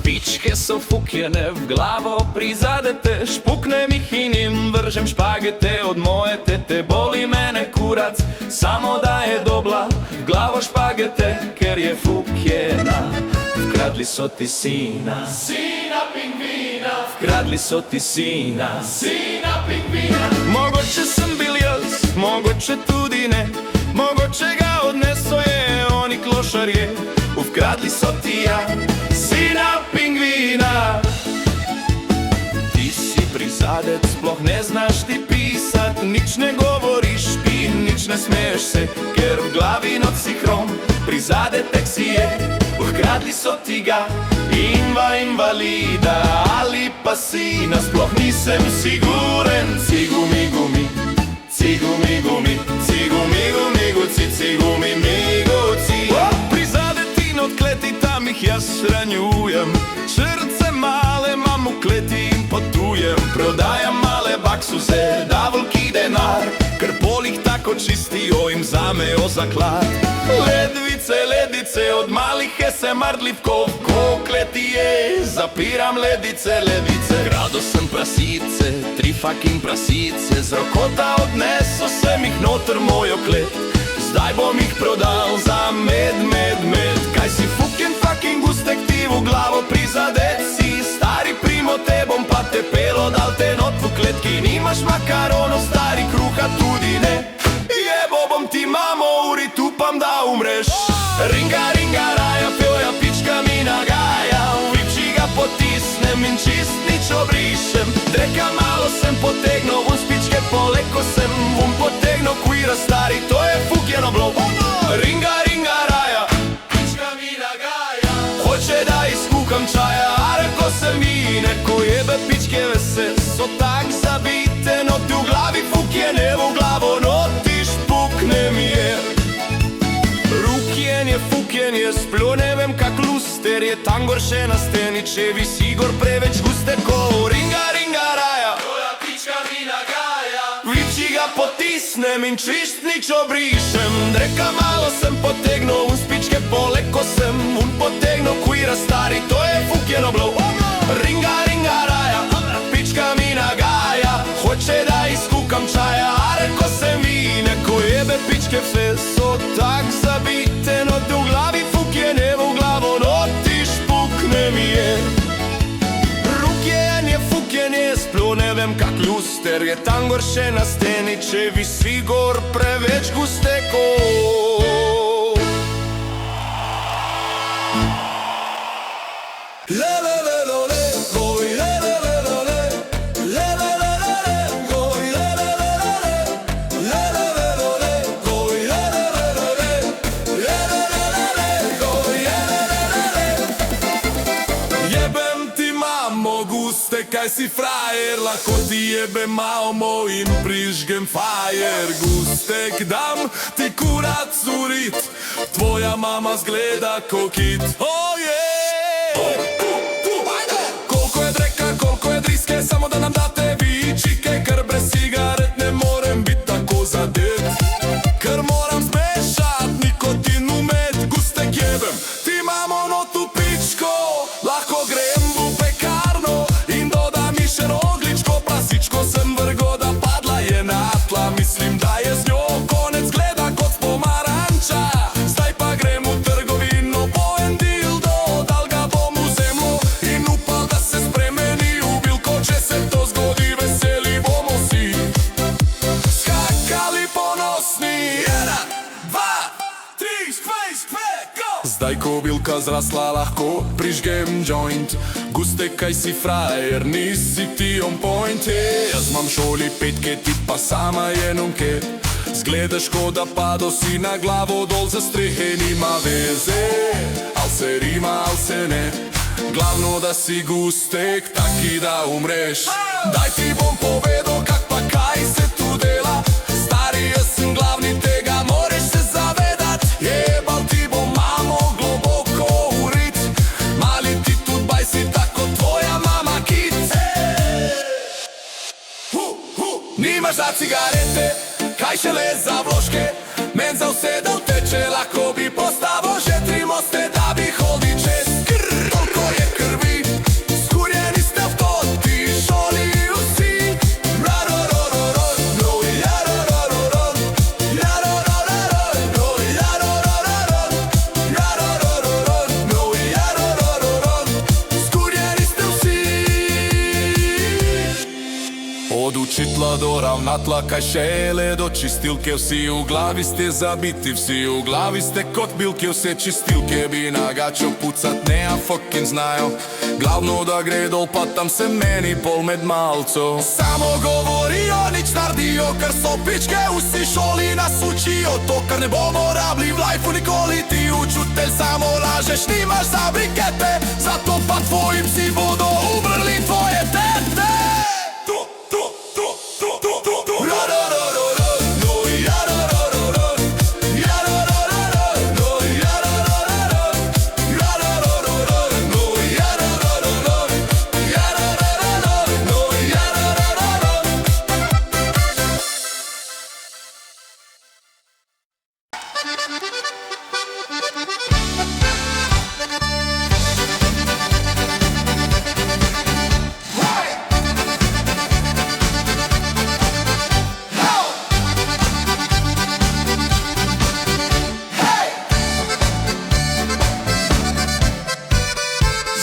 Pičke so fukjene, v glavo prizadete, špuknem jih in jim vržem špagete od moje tete. Boli mene kurac, samo da je dobla, v glavo špagete, ker je fukjena. Vkradli so ti sina, Sina pingvina, vkradli so ti sina. sina pingvina, Mogoče sem bil jaz, mogoče tudi ne, mogoče ga odneso je, oni klošarje. ukradli so ti ja, sina pingvina. Ti si prizadec, sploh ne znaš ti pisat, nič ne govoriš, pi, nič ne smeješ se, Ker v glavi noc si hrom, prizadetek si je, ukradli so ti ga, invalida ali pa sina, sploh nisem siguren. Cigumi gumi, cigumi gumi, cigumi gumi guci, cigumi miguci. prizadeti od kleti, tam jih jaz ranjujem. Srce male mam v kleti in potujem. Prodajam male baksuze, da volki denar, Ker polih tako čistijo in vzamejo zaklad. ledvice, ledice, od malih je se mardljivkov, ko kleti je, zapiram ledice, ledice. Krado sem prasice, 3 fucking prasice, Z rokota odneso sem jih noter mojo klet, zdaj bom jih prodal za med, med, med. Kaj si fucking gustek, ti v glavo prizadet si, stari primo, te bom pa te pelo, dal te not v kletki, nimaš makaronov, stari kruha tudi ne. Jebo bom ti mamo, uri tupam da umreš. Ringa, ringa, raja, pjoja, pička mi nagaja, vipči ga potisnem in čist nič obrišem. Dreka malo sem potegnil, vun spičke poleko sem, vun potegnil kvira, stari, to je fukjeno blo. Ringa, ringa, raja, pička mi nagaja, hoče da izkukam čaja, a reko sem vine, ko jebe pičke vese, so tak zabite, no ti v glavi fukjene, v glavo noti špukne mi je. Rukjenje, fukjenje, sploh ne vem kak luster je, tam gor še na steni, če visi gor preveč guste ko. Ringa, ringa, raja, tvoja pička mi nagaja, vipči ga potisnem in čist nič obrišem. Dreka malo sem potegnil, vun spičke poleko sem, vun potegnil kvira, stari, to je fukjeno blo. Ringa, ringa, raja, pička mi nagaja, hoče da izkukam čaja, a reko sem vine, ko jebe pičke vse so tak zabite, no te v glavi fukjene, v glavo noti špukne mi je. Rukjenje, Ko ne vem kak luster je tam gor še na steni, če visi gor preveč gusteko. Kaj si frajer, lahko ti jebe mamo in prižgem fajer. Gustek dam ti kurac urit, tvoja mama zgleda ko kit. Oh yeah! Koliko je dreka, koliko je driske, samo da nam date vi čike, ker brez cigaret ne morem biti tako zadet. Ker moram zmešat nikotin v med, gustek jebem ti mamo notu pičko, lahko grem v pekarno in dodam mi še rogličko, prasičko sem vrgo, da padla je na tla, mislim da je z njo konec, gleda kot pomaranča. Zdaj pa grem v trgovino po en dildo, dal ga bom v zemljo in upal, da se spremeni v bilko, če se to zgodi, veseli bomo si skakali ponosni. 1, 2, 3, skvaj, skvaj, go! Zdaj ko bilka zrasla, lahko prižgem joint. Gustek, kaj si frajer, nisi ti on point. Jaz mam šoli petke, ti pa sama jenonke. Zgledaš ko da pado si na glavo dol za strehe, nima veze, al se rima, al se ne. Glavno da si gustek, taki da umreš. Daj ti bom povedal, kak pa kaj se tu dela. Stari, jaz sem glavni, tega moreš se zavedat. Jebal ti bom mamo globoko urit, mali ti tudi baj si tako tvoja mama kit. Nimaš za cigarete, kaj šele za vložke, men za vse da vteče, lahko bi postavil že 3 moste, da bi hodil čez. Toliko je krvi, skurjeni ste v toti šoli vsi. Skurjeni ste vsi. Od učitla do ravnatla, kaj šele do čistilke, vsi v glavi ste zabiti, vsi v glavi ste kot bilke, vse čistilke bi na gačo pucat ne, a fucking znajo. Glavno da gre dol, pa tam se meni pol med malco. Samo govorijo, nič naredijo, ker so pičke, vsi šoli nas učijo. To, kar ne bomo rabili v lifeu nikoli, ti učitelj samo lažeš, nimaš za brikete, zato pa tvoji psi bodo umrli tvoje tete.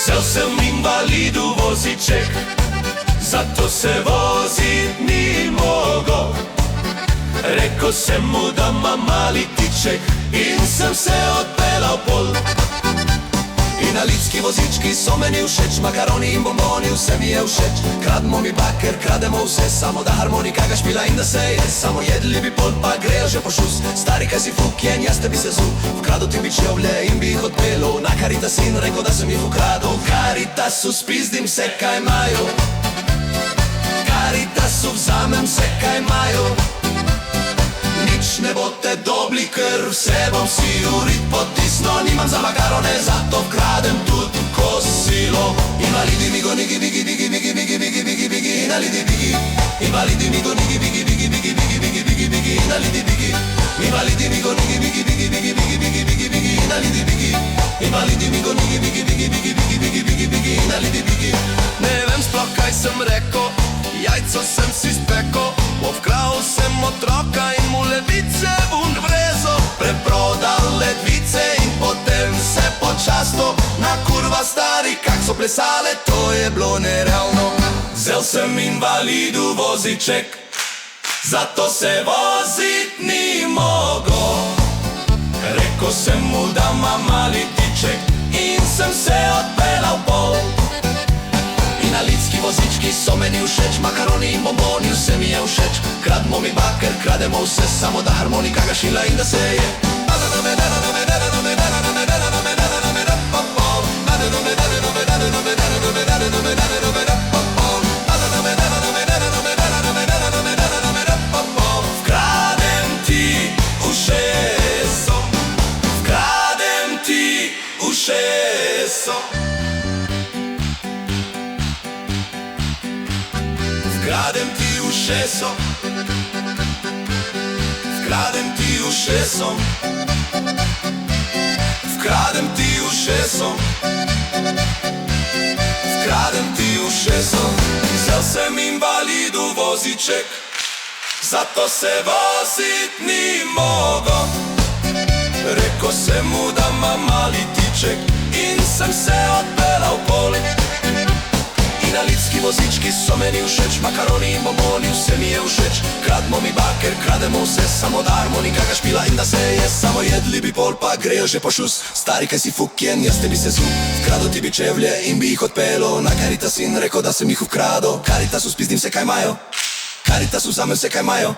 Vzel sem invalidu voziček, zato se vozit ni mogel. Rekel sem mu, da ima mali tiček in sem se odpeljal pol. Invalidski vozički so meni všeč, makaroni in bomboni, vse mi je všeč. Krademo mi baker, krademo vse, samo da harmonika ga špila in da se je. Samo jedli bi pol, pa grejo že po šus. Stari, kaj si fukjen, jaz te bi se zul. Vkradil ti bi čevlje in bi jih odpelo na Caritas in rekel, da sem jih ukradil. Caritasu spizdim se, kaj imajo, Caritasu vzamem se, kaj imajo. Nič ne boste dobli, ker vse bom si urit potisno. Nimam za makarone, zato kradem tudi kosilo. Invalidi migo nigi bigi bigi bigi bigi bigi bigi bigi invalidi bigi. Invalidi migo nigi bigi bigi bigi bigi bigi bigi bigi invalidi bigi. Invalidi migo nigi bigi bigi bigi bigi bigi bigi bigi invalidi bigi. Invalidi migo nigi bigi bigi bigi bigi bigi bigi bigi invalidi bigi. Ne vem sploh kaj sem rekel, jajco sem si spekel. Povkral sem otroka in mu ledvice vun vrezo. Preprodal ledvice in potem se počasto na kurva stari, kak so plesale, to je bilo nerealno. Vzel sam invalidu voziček, zato se vozit ni mogo. Rekao sam mu da ma mali tiček in sem se odpeljal pol. Invalidski vozički so meni všeč, makaroni in bomboni vse mi je všeč. Krademo mi baker, krademo vse, samo da harmonika ga šila in da se je. Vkradem ti ušeso, vkradem ti ušeso, vkradem ti ušeso, vkradem ti ušeso, vkradem ti ušeso, vkradem ti ušeso. Vzel sem invalidu voziček, zato se vozit ni mogo. Rekao sem mu da ma mali tiček in sem se odpeljal pol. Invalidski vozički so meni všeč, makaroni in bomboni vse mi je všeč. Krademo mi baker, krademo vse, samo da harmonika ga špila in da se je. Samo jedli bi pol pa grejo že po šus. Stari kaj si fukjen, jaz tebi se zub. Vkrado ti bi čevlje in bi jih odpelo na Caritas in rekel da sem jih ukrado. Caritasu spizdim se kaj imajo, Caritasu vzamem se kaj imajo.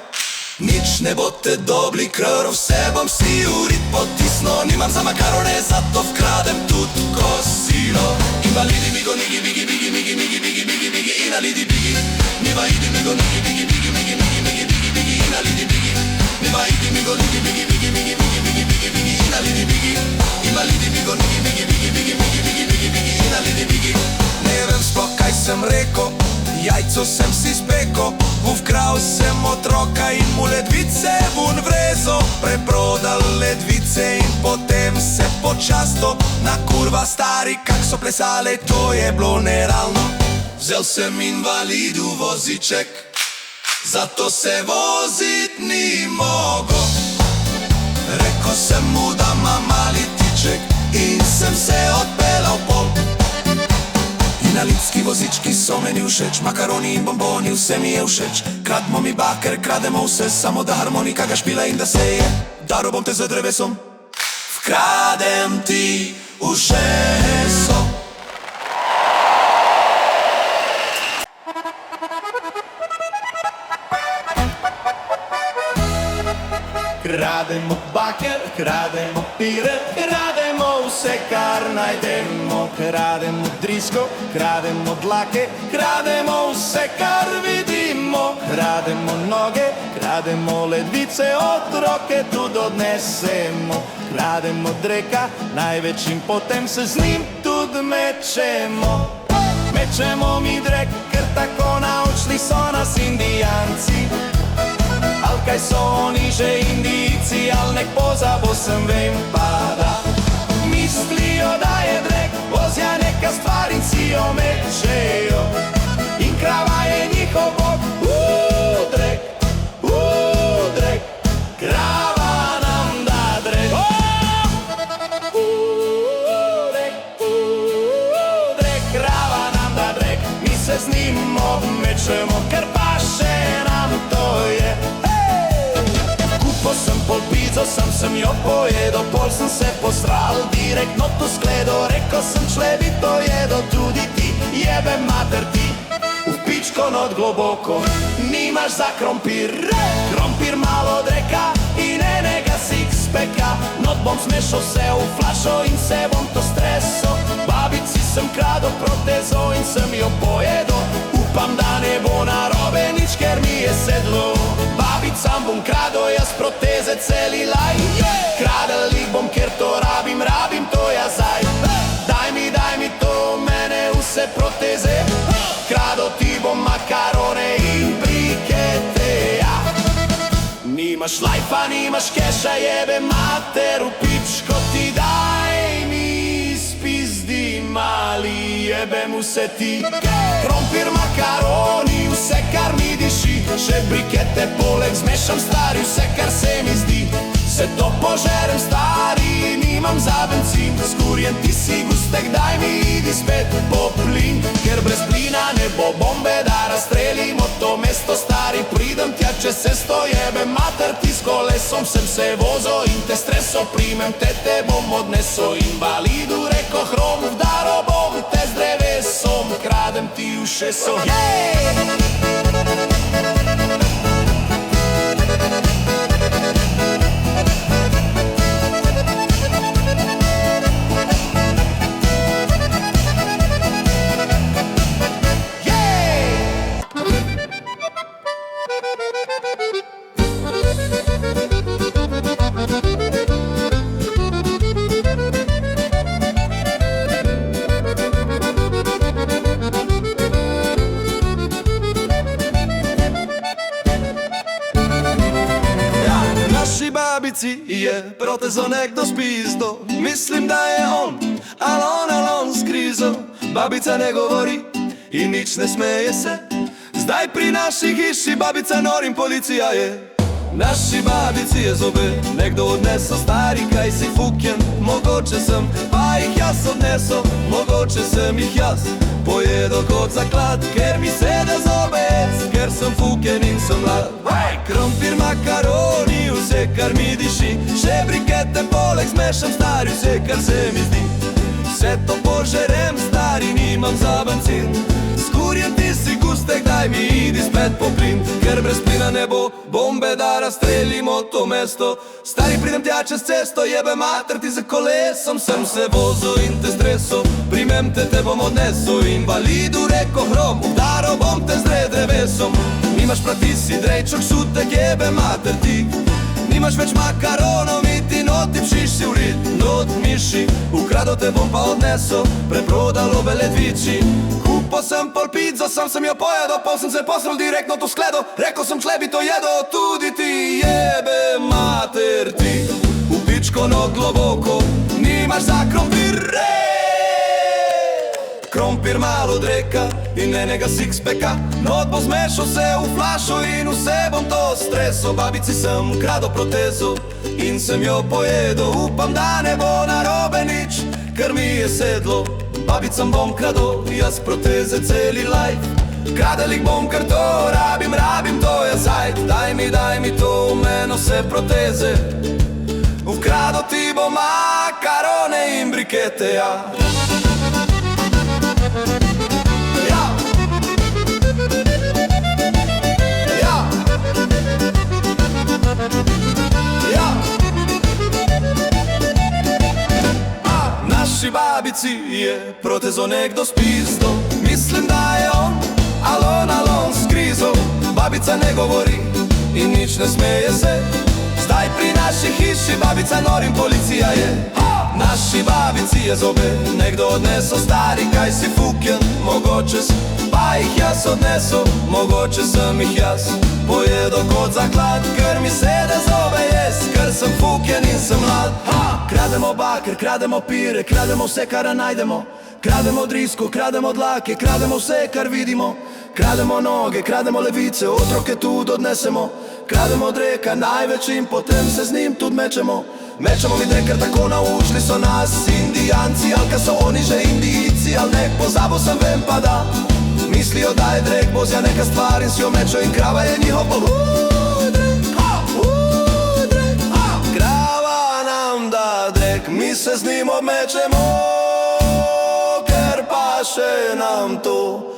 Nič ne boste dobili, krv vse bom si urit potisno. Nimam za makarone, zato vkradem tudi kosilo. Invalidi migo nigi bigi bigi migi migi bigi bigi bigi invalidi bigi. Invalidi migo nigi bigi bigi migi migi migi bigi bigi invalidi bigi. Invalidi migo nigi bigi bigi migi migi migi bigi bigi invalidi bigi. Invalidi migo nigi bigi bigi migi migi bigi bigi bigi invalidi bigi. Ne vem sploh kaj sem rekel, jajco sem si spekel. Vkral sem otroka in mu ledvice vun vrezo. Preprodal ledvice in potem se počasto na kurva stari, kak so plesale, to je bilo nerealno. Vzel sem invalidu voziček, zato se vozit ni mogo. Rekao sem mu da ma mali tiček in sem se odpeljal pol. Invalidski vozički so meni všeč, makaroni in bomboni vse mi je všeč. Krademo mi baker, krademo vse, samo da harmonika ga špila in da se je. Daro bom te z drevesom, vkradem ti ušeso. Krademo baker, krademo pire, krademo vse kar najdemo. Krademo drisko, krademo dlake, krademo vse kar vidimo. Krademo noge, krademo ledvice, otroke tudi odnesemo. Krademo dreka, največ in potem se z njim tudi mečemo. Mečemo mi drek, ker tako naučili so nas Indijanci. Al kaj so oni že Indijci, al nek pozabo sem vem pa da. Mislijo da je drek, vozja neka stvar in si jo mečejo. In krava je njihov bog, drek, drek, krava nam da drek. Drek, drek, krava nam da drek. Mi se z njim mečemo, ker pa še nam to je. Kupil sem pol pizo, sem jo pojedel, pol sem se posral direktno to skledo. Rekao sem člebi to jedo, tudi ti, jebe mater ti. V pičko not globoko, nimaš za krompir. Krompir malo dreka in enega sixpacka. Not bom smešal se v flašo in se bom to streso. Babici sem kradel protezo in sem jo pojedel. Upam da ne bo narobe nič, ker mi je sedlo. Babicam bom kradel jaz proteze celi laj. Kradel jih bom, ker to rabim, rabim to jazaj. Daj mi to, mene vse proteze. Kradel ti bom makarone in brikete, ja. Nimaš lajfa, nimaš keša, jebe mater v pičko ti. Daj mi spizdi mali, jebem vse ti. Krompir, makaroni, vse kar mi diši. Še brikete poleg zmešam stari, vse kar se mi zdi. Se to požerem stari, nimam za benzin. Skurjen ti si gustek, daj mi idi spet po plin. Ker brez plina ne bo bombe da kolesom sem se vozo in te streso, primem te bom odneso, invalidu reko hrom, vdaro bom te z drevesom, kradem ti ušeso. Naši babici je protezo nekdo spizdo, mislim da je on, al on skrizo. Babica ne govori i nič ne smeje se, zdaj pri naši hiši babica norim, policija je. Naši babici je zobe nekdo odneso, stari kaj si fuken, mogoče sem, pa ih jaz odneso, mogoče sem ih jaz pojedo kot zaklad, ker mi sede zobe, ker sem fuken in sem mlad. Krompir, makaroni, vse kar mi diši, še brikete poleg zmešam, stari, vse kar se mi zdi. Vse to požerem, stari, nimam za bencin, skurjem ti si gustek, daj mi idi spet po plin, ker brez plina ne bo bombe, da razstrelimo to mesto. Stari, pridem tja čez cesto, jebe mater ti za kolesom, sem se vozo in te streso, primem te bom odneso, invalidu reko hrom, udaro bom te z drevesom. Nimaš prav, ti si drejčok, šutek, jebe mater ti, nimaš več makaronov, niti noti pšiši v rit, not miši, ukrado te bom pa odneso, preprodalo beledviči. Kupo sem pol pizzo, sam sem jo pojedo, pol sem se posrel direktno to skledo, rekao sam čle bi to jedo, tudi ti, jebe mater ti, v pičko no globoko, nimaš za krompir, krompir malo dreka in enega sixpacka, not bo zmešal se v flašo in vse bom to streso. Babici sem krado protezo in sem jo pojedo, upam da ne bo narobe nič, ker mi je sedlo. Babicam bom krado, jaz proteze celi life, kradelik bom kar to, rabim to je zajt, daj mi to, v meno se proteze, ukrado ti bom makarone in brikete, ja. Naši babici je protezo nekdo spizdo, mislim da je on, al on skrizo. Babica ne govori i nič ne smeje se, zdaj pri naši hiši babica norim, policija je. Naši babici je zobe nekdo odneso, stari kaj si fuken, mogoče si, pa ih jaz odneso, mogoče sem ih jaz pojedo kot zaklad, ker mi sede zobe jes, ker sem fuken in sem mlad. Krademo baker, krademo pire, krademo vse kar najdemo, krademo drisko, krademo dlake, krademo vse kar vidimo, krademo noge, krademo levice, otroke tudi odnesemo, krademo dreka največ in potem se z njim tudi mečemo. Mečemo mi drekar, tako naučili so nas indijanci, ali ka so oni že indijci, ali ne, pozabil sem, vem pa da mislijo da je drek bozja neka stvar in si jo mečo in krava je njihov drek, krava nam da drek, mi se z njim obmečemo, ker pa še nam to,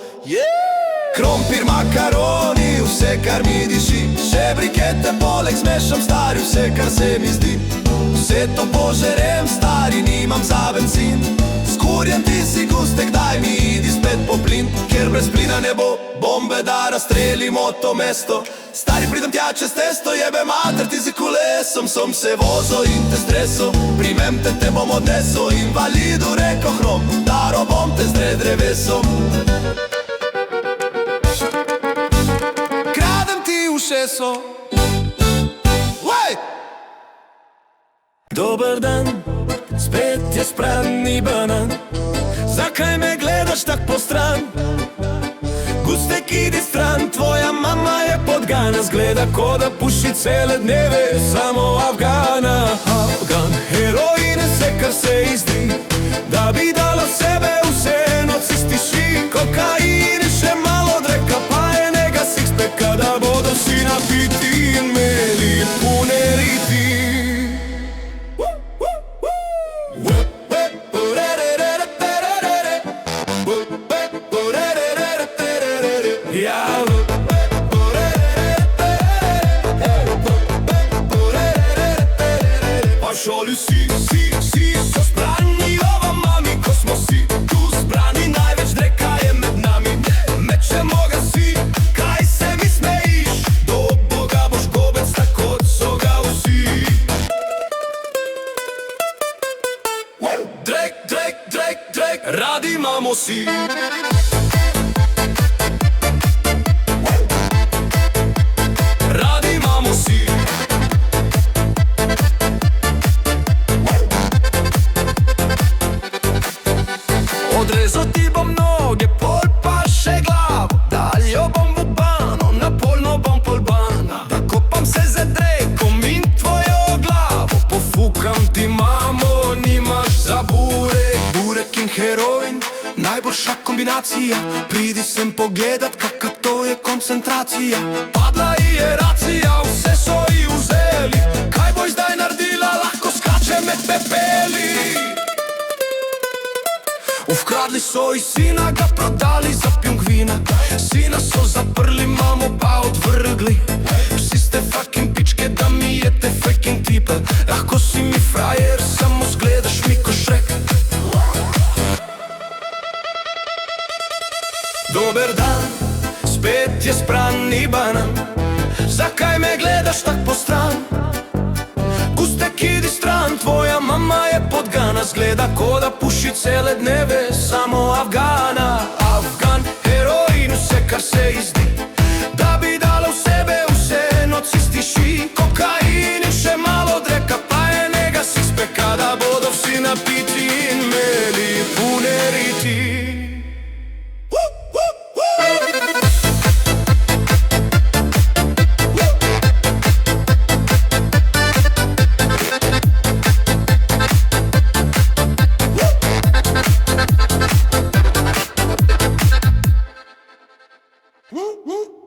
krompir, makaroni, vse kar mi diši, še brikete poleg zmešam, stari, vse kar se mi zdi. Vse to požerem, stari, nimam za bencin, skurjem ti si gustek, daj mi idi spet po plin, ker brez plina ne bo bombe, da razstrelimo to mesto. Stari, pridem tja čez testo, jebe mater ti si kolesom, som se vozo in te streso, primem te bom odneso, invalidu reko hrom, daro bom te z drevesom. Kradem ti ušeso. Dober dan, spet je sprani banan, zakaj me gledaš tak po stran? Gustek, idi stran, tvoja mama je podgana, zgleda ko da puši cele dneve, samo Afgana. Afgan, heroine, vse kar se izdri, da bi dala sebe vseeno cistiši, kokain in še malo dreka, pa enega sixpacka, da bodo vsi napiti in imeli pune riti. generacija. Pridi sem pogledat, kakva to je koncentracija. Padla je racija, vse so ji vzeli. Kaj bo zdaj naredila, lahko skače med pepeli. Ukradli so ji sina, ga prodali za pingvina. Sina so zaprli, mamo pa odvrgli. Vsi ste fucking pičke, da mi jete fucking tipe. Lahko si mi frajer, samo zgledaš mi ko Šrek. Dober dan, spet je sprani banan. Zakaj me gledaš tak po stran? Gustek, idi stran, tvoja mama je podgana. Zgleda ko da puši cele dneve, samo Afgana. Afgan, heroin, vse kar se izdi. Da bi dala v sebe vse noci stiši. Kokain in še malo dreka, pa enega sixpacka. Da bodo vsi napiti in imeli pune riti.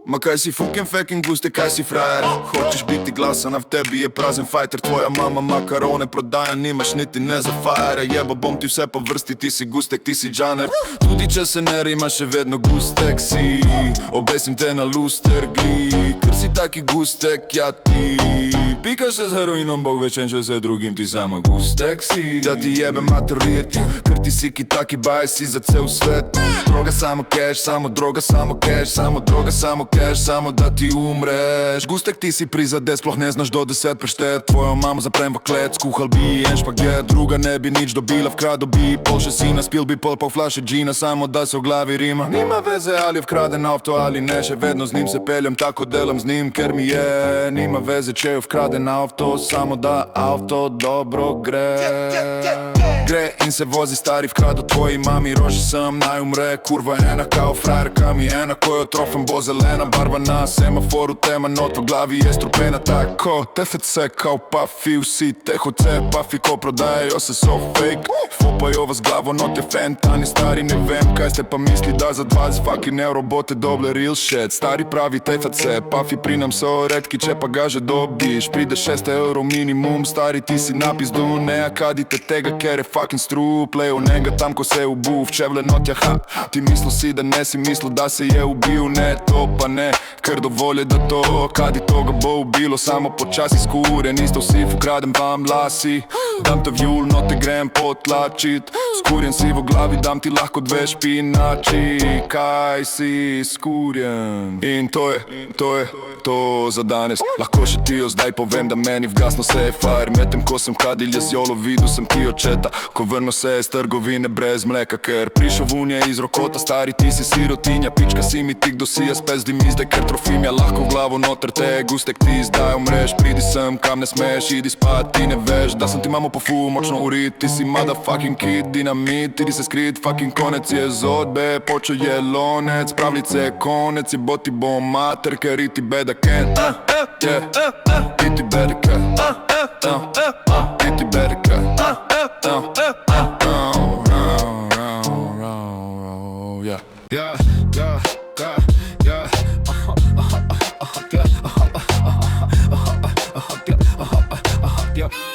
Ma kaj si fucking gustek, kaj si frajer? Hočeš biti glasan, a v tebi je prazen fajter. Tvoja mama makarone prodaja, nimaš niti ne za fajere. Jeba bom ti vse po vrsti, ti si gustek, ti si džaner. Tudi če se ne rima, še vedno gustek si. Obesim te na luster gli, ker si taki gustek, ja ti. Pikaš se z heroinom, bog večen, če se drugim, ti samo gustek si. Da ti jebe materit, ker ti si ki taki baj si za cel svet. Droga samo cash, samo droga, samo cash, samo droga, samo cash. Samo da ti umreš. Gustek, ti si prizadet, sploh ne znaš do 10 preštet. Tvojo mamo zaprem v klet, skuhal bi en špaget. Druga ne bi nič dobila, vkrado bi pol še sina. Spil bi pol flaše džina, samo da se v glavi rima. Nima veze ali je vkraden avto ali ne, še vedno z njim se peljem, tako delam z njim, ker mi je. Nima veze, če je vkraden avto, samo da avto dobro gre. Gre in se vozi stari, vkrado tvoji mami, roži sem, naj umre. Kurva ena kao frajerka mi ena, ko jo trofem bo zelena. Barva na semaforu, tema not v glavi je strupena. Tako, TFC kao pafi, vsi tehoce pafi, ko prodajajo se so fake. Fopajo vas glavo, not je fentani, stari ne vem, kaj ste pa misli, da za 20 fucking euro bote doble real shit. Stari pravi TFC, pafi pri nam so redki, če pa ga že dobiš, pride 6 euro minimum. Stari ti si napizdu, ne akadite tega, ker je fucking strup. Lejo njega tam, ko se je ubu, v čevle notja, ha. Ti mislil si, da ne si mislil, da se je ubil, ne, to pa ne. Ker dovolj je, da to, kadi toga bo ubilo. Samo počasi skuren, isto vsi ukradem vam lasi. Dam te vjul, no te grem potlačit. Skurjen si v glavi, dam ti lahko 2 špinači. Kaj si skurjen? In to je to za danes. Lahko še ti jo zdaj povem, da meni vgasno se je fire. Metem ko sem kadilje z jolo, videl sem ti očeta, ko vrno se je z trgovine brez mleka. Ker prišel vunje iz rokota, stari ti si sirotinja. Pička si mi ti, kdo si jaz, pezdi mi zdaj, ker trofim ja lahko v glavo noter te. Gustek, ti zdaj umreš, pridi sem, kam ne smeš, idi spat, ti ne veš, da sem ti mamo po fu močno urit. Ti si motherfucking kid, dinamit, idi se skrit, fucking konec je zodbe, počel je lonec, pravljice konec, jebo ti bo mater, ker iti beda ken, yeah, iti beda ken, iti beda ken, yeah, yeah,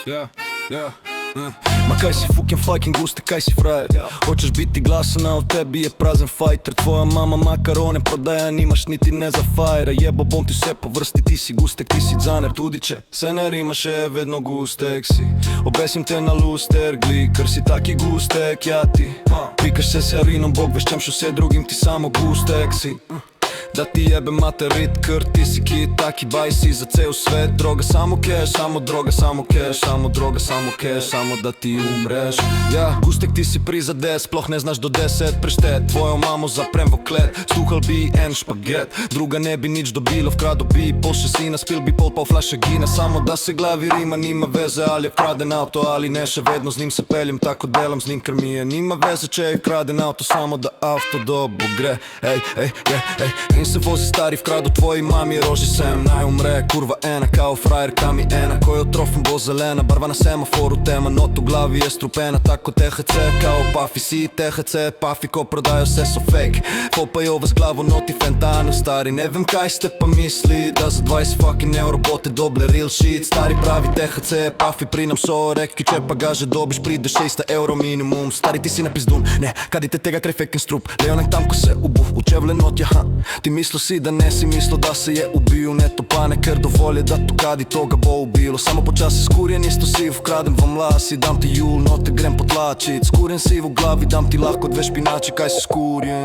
yeah, yeah, yeah. Ma kaj si fucking gustek, kaj si frajer? Hočeš biti glasan, a v tebi je prazen fajter. Tvoja mama makarone prodaja, nimaš niti ne za fajera. Jebo bom ti vse po vrsti, ti si gustek, ti si džaner. Tudi če se ne rima, še je vedno gustek si. Obesim te na luster gli, ker si taki gustek, ja ti. Pikaš se s harinom, bog veš čem še vse drugim, ti samo gustek si. Da ti jebe materit, ker ti si ki taki baj si za cel svet. Droga samo cash, samo droga, samo cash, samo droga, samo cash, samo da ti umreš. Ja, gustek, ti si prizadet, sploh ne znaš do 10 preštet. Tvojo mamo zaprem v klet, skuhal bi en špaget. Druga ne bi nič dobila, vkrado bi pol še sina. Spil bi pol flaše gina, samo da se glavi rima. Nima veze ali je kraden avto ali ne, še vedno z njim se peljem, tako delam z njim, ker mi je. Nima veze, če je kraden avto, samo da avto dobro gre. Ej, ej, ej, ej. In se vozi stari, vkradu tvoji mami roži sem. Naj umre kurva ena, kao frajerka mi ena. Ko jo trofim bo zelena, barva na semaforu tema. Not v glavi je strupena, tako THC. Kao pafi si THC, pafi ko prodajo vse so fake. Popajo vas glavo noti fentanu, stari. Ne vem kaj ste pa misli, da za 20 fucking euro bote doble real shit. Stari pravi THC, pafi pri nam so reki, če pa ga že dobiš pride 600 euro minimum. Stari ti si napizdun, ne, kadite tega kraj fake strup. Leonek tam ko se ubu, učevle not jaha. Ti mislo si da ne si mislo da se je ubiju. Ne to pa ne ker dovolje da to kadi toga bo ubilo. Samo počasi skurjen isto si vkradem vam las i dam ti jul, no te grem potlačit. Skurjen si v glavi, dam ti lahko 2 špinači, kaj si skurjen.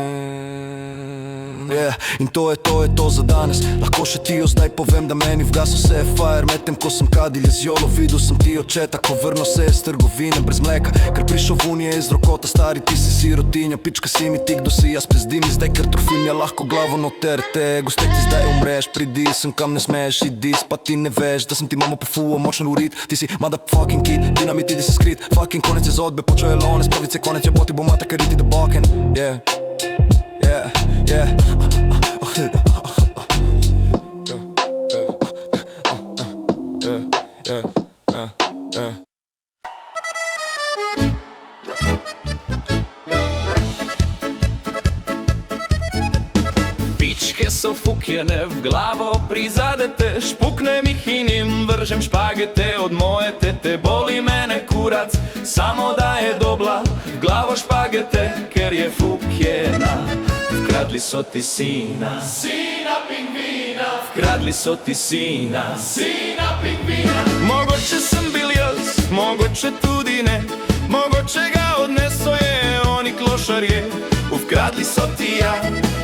Yeah. In to je to za danes. Lahko še ti jo zdaj povem, da meni vgaso se je fire. Medtem ko sem kadilje z jolo, videl sem ti očeta, ko vrno se je z trgovine brez mleka. Ker prišel vun je iz rokota, stari ti si sirotinja. Pička si mi ti, kdo si jaz pezdim mi zdaj, ker trofim ja lahko glavo noter te. Gostek ti zdaj umreš, pridi sem kam ne smeš, idi pa ti ne veš, da sem ti mamo pofuo močan urit. Ti si motherfucking kid, dinamit idi se skrit. Fucking konec je zodbe, počeo je lone, spravice konec je boti bo mata ker iti da boken. Yeah, yeah, yeah. Pičke so fukjene v glavo, prizadete, špuknem jih in jim vržem špagete od moje tete. Boli mene kurac, samo da je dobla v glavo špagete, ker je fukjena. Vkradli so ti sina, sina pingvina. Vkradli so ti sina, sina pingvina. Mogoče sem bil jaz, mogoče tudi ne. Mogoče ga odneso je, oni klošarje. Vkradli so ti ja,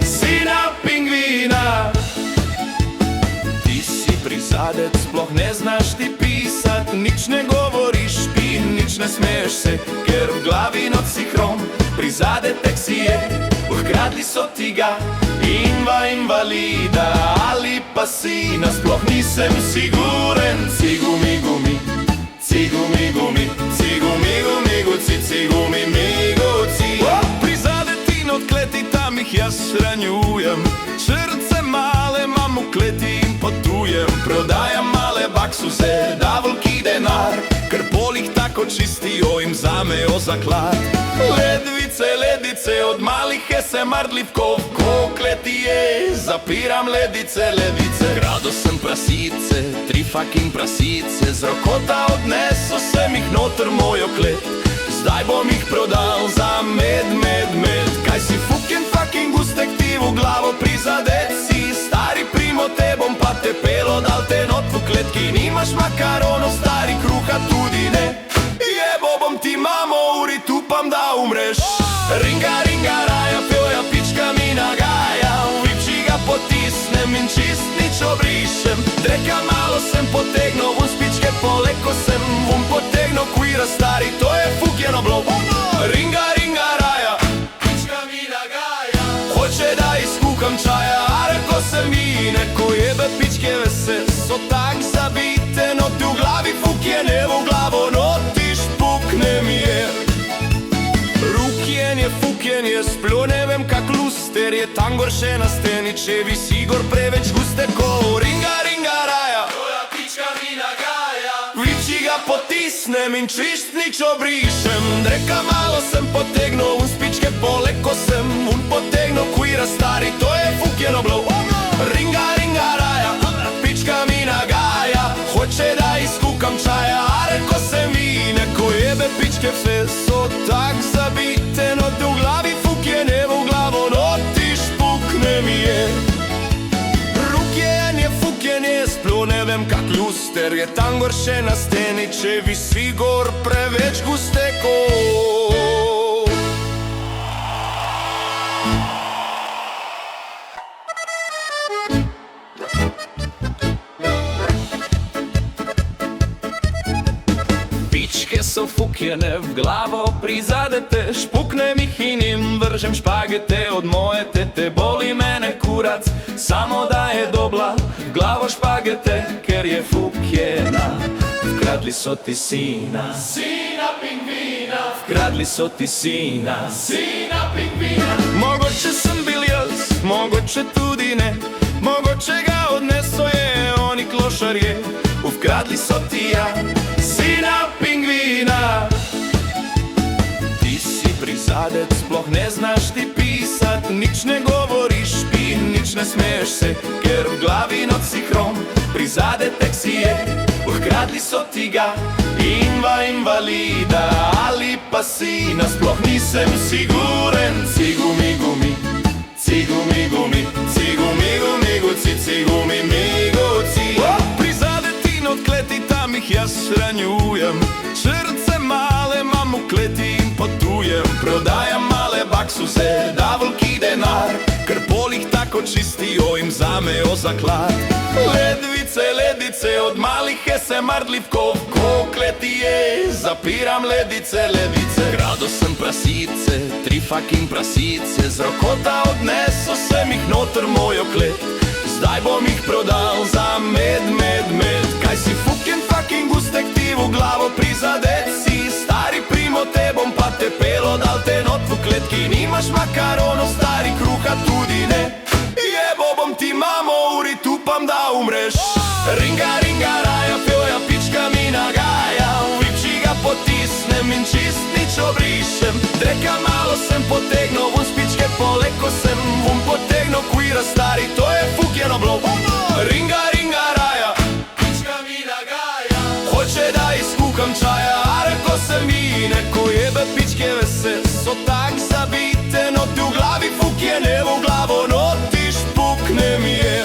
sina pingvina. Ti si prizadet, sploh ne znaš ti pisat. Nič ne govoriš, pi, nič ne smeješ se, ker v glavi noc si hrom. Prizadetek si je, vkradli so ti ga, invalida ali pa sina. Sploh nisem siguren, cigumi gumi, cigumi gumi, cigumi gumi guci, cigumi miguci. Prizadeti not kleti, tam jih jaz ranjujem. Srce male imam v kleti in potujem. Prodajam male baksuze, da volki denar, ker polih tako čistijo in vzamejo zaklad. Ledice, od malih je se mardlivkov, ko kleti je, zapiram ledice. Krado sem prasice, 3 fucking prasice, z rokota odneso sem jih noter mojo klet. Zdaj bom jih prodal za med. Kaj si fucking gustek ti v glavo prizadet si, stari primo te bom pa te pelo dal te not v kletki. Nimaš makaronov, stari kruha tudi ne. Jebo bom ti mamo, uri tupam da umreš. Ringa raja, pjoja pička mi nagaja. V vipči ga potisnem in čist nič obrišem. Dreka malo sem potegnil, vun spičke poleko sem vun potegnil. Queera stari, to je fukjeno blow. Ringa raja, pička mi nagaja. Hoče da izkukam čaja, a reko sem vine. Ko jebe pičke vese, so tak zabite. Noti v glavi fukjene, v glavo noti špuknem je. Fukjenje, sploh ne vem kak luster je tam gor še na steni, če bi si gor preveč guste ko. Ringa raja, tvoja pička mi nagaja. V vipči ga potisnem in čist nič obrišem. Dreka malo sem potegnil, vun spičke poleko sem vun potegnil. Queera stari, to je fukjeno blow. Ringa raja, pička mi nagaja. Hoče da izkukam čaja, a reko sem vine. Ko jebe pičke vse so tak zabite, no v glavi fukjene, v glavo noti špuknem je. Fukjenje, sploh ne vem kak luster je tam gor še na steni, če visi gor preveč gusteko. Pičke so fukjene v glavo, prizadete, špuknem jih in jim vržem špagete od moje tete. Boli mene kurac, samo da je dobla v glavo špagete, ker je fukjena. Vkradli so ti sina, sina pingvina. Vkradli so ti sina, sina pingvina. Mogoče sem bil jaz, mogoče mogoče tudi ne, mogoče ga odneso je, oni klošarje, ukradli so ti ja, sina pingvina. Ti si prizadet, sploh ne znaš ti pisat, nič ne govoriš in nič ne smeješ se, ker v glavi noč si hrom, prizadetek si je, ukradli so ti ga, invalida ali pa si, nasploh nisem siguren. Cigumi gumi, cigumi gumi, cigumi gumi guci, cigumi miguci. Prizadeti od kleti, tam jih jaz ranjujem, srce male imam v kleti in potujem, prodajam male baksuze, da veliki denar, ker polih tako čistijo in vzamejo zaklad. Ledvice, ledice, od malih je se mardlivkov, ko kleti je, zapiram ledice, ledice. Krado sem prasice, 3 fucking prasice, z rokota odneso sem jih noter mojo klet, zdaj bom jih prodal za med. Kaj si fucking gustek, ti v glavo prizadet si, stari primo, te bom pa te pelo, dal te not v kletki, nimaš makaronov, stari kruha tudi ne, jebo bom ti mamo, uri tupam da umreš. Ringa, ringa, raja, pjoja, pička mi nagaja, v liči ga potisnem in čist nič obrišem, dreka malo sem potegnil, vun spičke poleko sem, vun potegnil queera, stari, to je fukjeno blo. Ringa, ringa, raja, pička mi nagaja, hoče da izkukam čaja, a reko sem vine, ko jebe pičke vese, so tak zabite, no ti v glavi fukjene, v glavo no ti špukne mi je.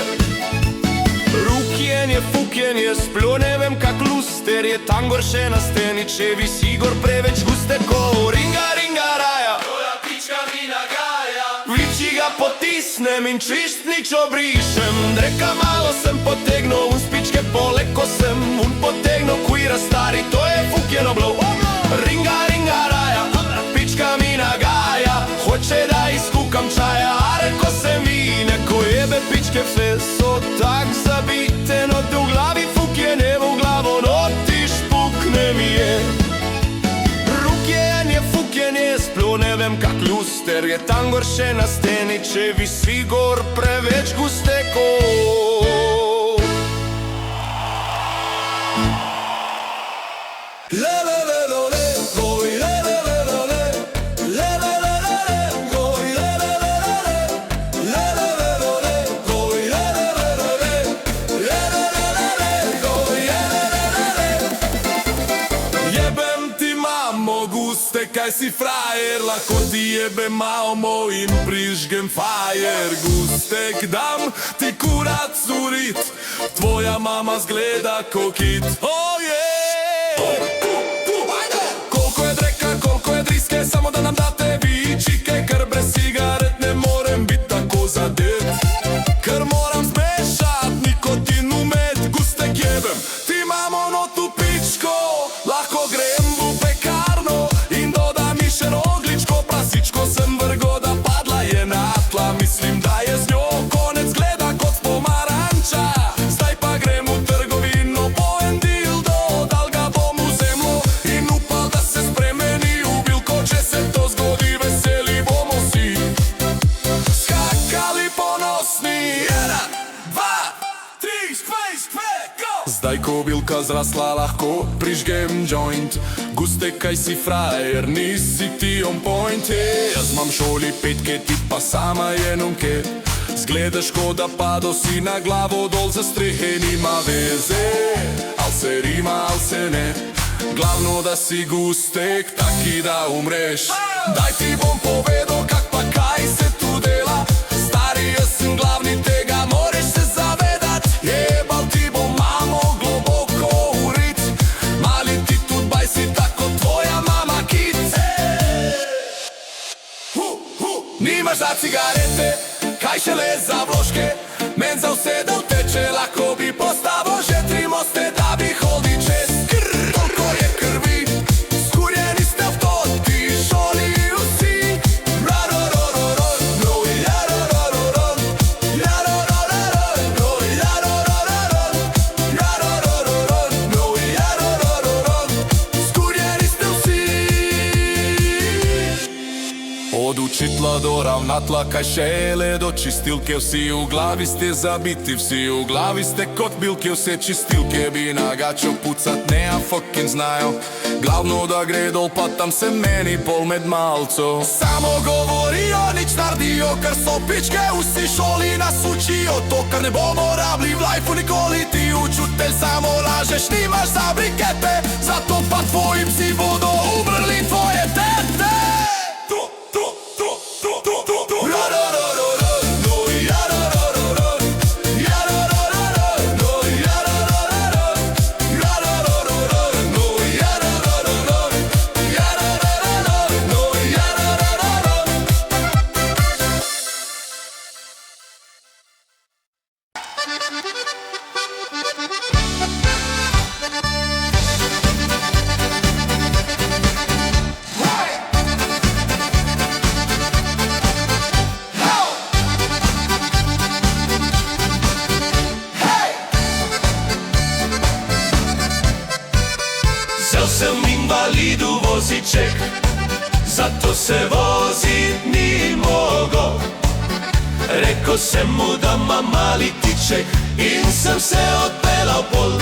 Rukjenje, fukjenje, sploh ne vem kak luster je, tam gor še na steni, če visi gor preveč gusteko. Ringa, ringa, raja, tvoja pička mi nagaja, v liči ga potisnem in čist nič obrišem, dreka malo sem potegnil, v spičke poleko sem, vun potegnil queera, stari, to je fukjeno blo. Ringa, ringa, raja, pička mi nagaja, hoče da izkukam čaja, a reko sem vine, ko jebe pičke vse so tak zabite, no te v glavi fukjene, v glavo no ti špukne mi je. Rukjenje, fukjenje, sploh ne vem kak luster je, tam gor še na steni, če visi gor preveč gusteko. Kaj si frajer, lahko ti jebe mamo in prižgem fajer. Gustek dam ti kurac urit, tvoja mama zgleda ko kit. Oh yeah! Koliko je dreka, koliko je driske, samo da nam date vi čike, ker brez cigaret ne morem biti tako zadet, ker moram zmešat nikotin v med. Gustek jebem ti mamo no tu pičko, lahko grem v pekarno in dodam mi še rogličko, prasičko sem vrgo da padla je na tla, mislim da je z njo konec, gleda kot pomaranča, zdaj pa grem v trgovino po en dildo, dal ga bom v zemljo in upal da se spremeni v bilko, če se to zgodi veseli bomo si skakali ponosni. 1, 2, 3, skve, go! Zdaj ko bilka zrasla lahko prižgem joint, gustek kaj si frajer, nisi ti on point, jaz mam šoli 5, ti pa sama je nunke, zgledaš ko da pado si na glavo dol za strehe, nima veze, al se rima, al se ne, glavno da si gustek, taki da umreš. Daj ti bom povedal kak pa kaj se tu dela, stari jaz sem glavni, tega moreš se zavedat, jebal ti bom mamo globoko urit, mali ti tudi baj si tako tvoja mama kit. Nimaš za cigarete, kaj šele za vložke, men za vse da vteče, lahko bi postavil že 3 moste, da bi hodil čez. Toliko je krvi, skurjeni ste v to, ti šoli vsi. Ra-ro-ro-ro-ro, no ja-ro-ro-ro-ro, ja-ro-ro-ro-ro, no ja-ro-ro-ro-ro, ja-ro-ro-ro-ro, no ja-ro-ro-ro-ro, skurjeni ste vsi. Od učitla do ravnatla, kaj šele do čistilke. Vsi v glavi ste zabiti, vsi v glavi ste kot bilke. Vse čistilke bi nagačo pucat, ne a fucking znajo. Glavno da gre dol, pa tam se meni pol med malco. Samo govorijo, nič naredijo, ker so pičke. Vsi šoli nas učijo, to kar ne bomo rabili v lifeu nikoli. Ti učitelj samo lažeš, nimaš za brikete, zato pa tvoji psi bodo umrli, tvoje tete. Vzel sem invalidu voziček, zato se vozit ni mogo. Rekao sem mu da ma mali tiček in sem se odpeljal pol.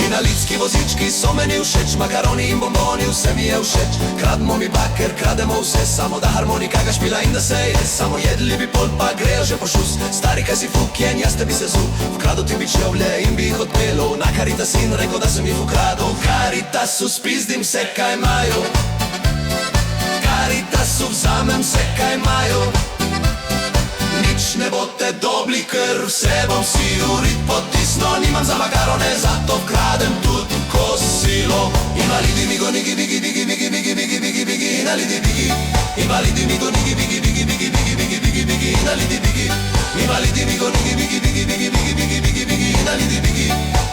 Invalidski vozički so meni všeč, makaroni in bomboni, vse mi je všeč. Krademo mi baker, krademo vse, samo da harmonika ga špila in da se je. Samo jedli bi pol, pa grejo že po šus. Stari, kaj si fukjen, jaz te bi se zul. Vkrado ti bi čevlje in bi jih odpelo na Caritas in rekel, da sem jih ukradel. Caritasu spizdim se, kaj imajo. Caritasu vzamem se, kaj imajo. Nič ne boste dobli, ker vse bom si urit potisno. Nimam za makarone, zato vkradem tudi kosilo. Invalidi migo nigi bigi bigi bigi bigi bigi bigi bigi invalidi bigi. Invalidi migo nigi bigi bigi bigi bigi bigi bigi bigi invalidi bigi. Invalidi migo nigi bigi bigi bigi bigi bigi bigi bigi invalidi bigi.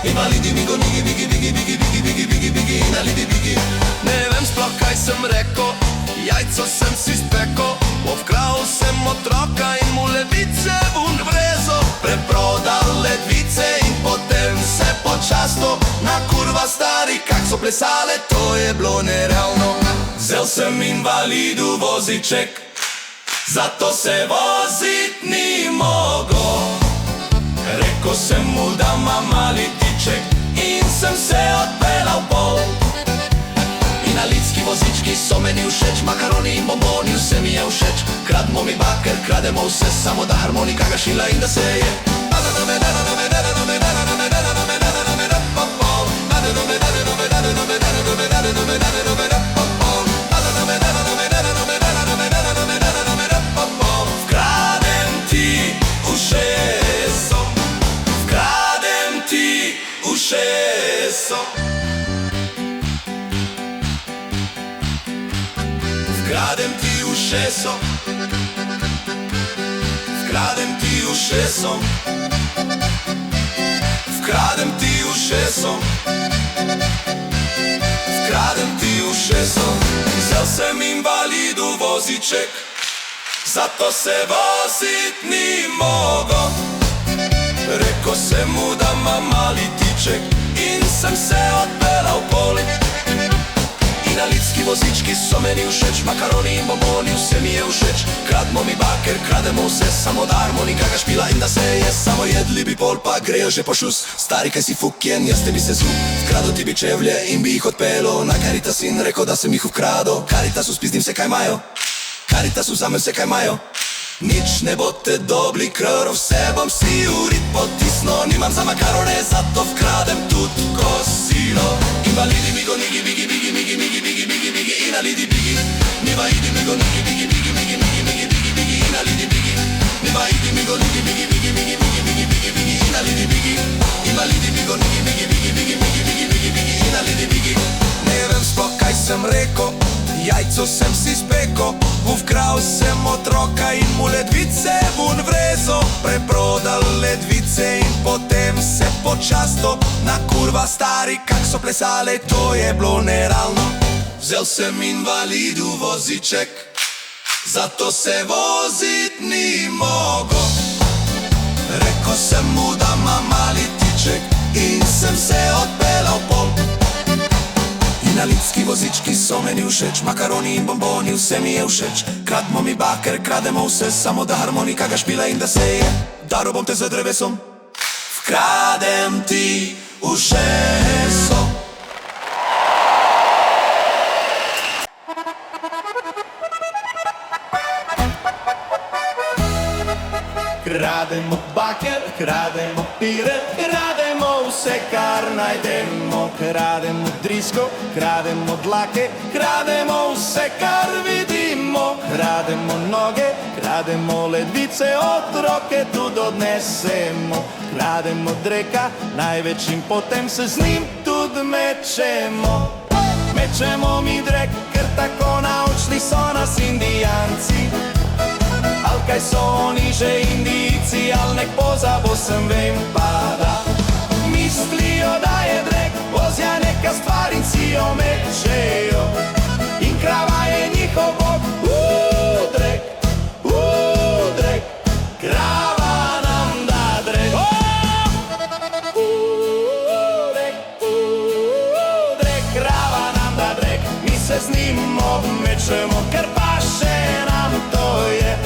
Invalidi migo nigi bigi bigi bigi bigi bigi bigi bigi invalidi bigi. Ne vem sploh kaj sem rekel, jajco sem si spekel. Ovkral sem otroka in mu ledvice vun vrezo. Preprodal ledvice in potem se počasto na kurva stari, kak so plesale, to je bilo nerealno. Vzel sem invalidu voziček, zato se vozit ni mogo. Rekao sem mu da ma mali tiček in sem se odpeljal pol. Invalidski vozički so meni všeč, makaroni in bomboni, vse mi je všeč. Krademo mi baker, krademo vse, samo da harmonika ga šila in da se je. Vkradem ti ušeso, vkradem ti ušeso. Vkradem ti ušeso, vkradem ti ušeso, vkradem ti ušeso, vkradem ti ušeso. Vzel sem invalidu voziček, zato se vozit ni mogo. Rekao sem mu da ma mali tiček in sem se odpeljal pol. Invalidski vozički so meni všeč, makaroni in bomboni, vse mi je všeč. Krademo mi baker, krademo vse, samo da harmonika ga špila in da se je. Samo jedli bi pol, pa grejo že po šus. Stari, kaj si fukjen, jaz te bi se zul. Vkrado ti bi čevlje in bi jih odpelo na Caritas in rekel, da sem jih ukradel. Caritasu spizdim se, kaj imajo. Caritasu vzamem se, kaj imajo. Nič ne boste dobli, ker vse bom si urit potisno. Nimam za makarone, zato vkradem tudi kosilo. Invalidi migo nigi bigi bigi bigi bigi bigi bigi bigi invalidi bigi. Invalidi migo nigi bigi bigi bigi bigi bigi bigi bigi invalidi bigi. Invalidi migo nigi bigi bigi bigi bigi bigi bigi bigi invalidi bigi. Invalidi migo nigi bigi bigi bigi bigi bigi bigi bigi invalidi bigi. Ne vem sploh kaj sem rekel, jajco sem si spekel. Vkral sem otroka in mu ledvice vun vrezo. Preprodal ledvice in potem se počasto na kurva stari, kak so plesale, to je bilo nerealno. Vzel sem invalidu voziček, zato se vozit ni mogo. Rekao sem mu da ma mali tiček in sem se odpeljal pol. Na lipski vozički so meni všeč, makaroni in bomboni, vse mi je všeč. Kradmo mi baker, krademo vse, samo da harmonika ga špila in da se je. Daro bom te z drevesom, vkradem ti ušeso. Krademo baker, krademo pire, krademo vse, kar najdemo. Krademo drisko, krademo dlake, krademo vse, kar vidimo. Krademo noge, krademo ledvice, otroke tudi odnesemo. Krademo dreka, največ in potem se z njim tudi mečemo. Mečemo mi drek, ker tako naučili so nas Indijanci. Al kaj so oni že Indijci, al nek pozabo sem, vem pa da mislijo da je drek ozja neka stvar in si jo mečejo. In krava je njihov bog, drek, krava nam da drek. Drek, krava nam da drek, mi se z njim obmečemo, ker pa še nam to je.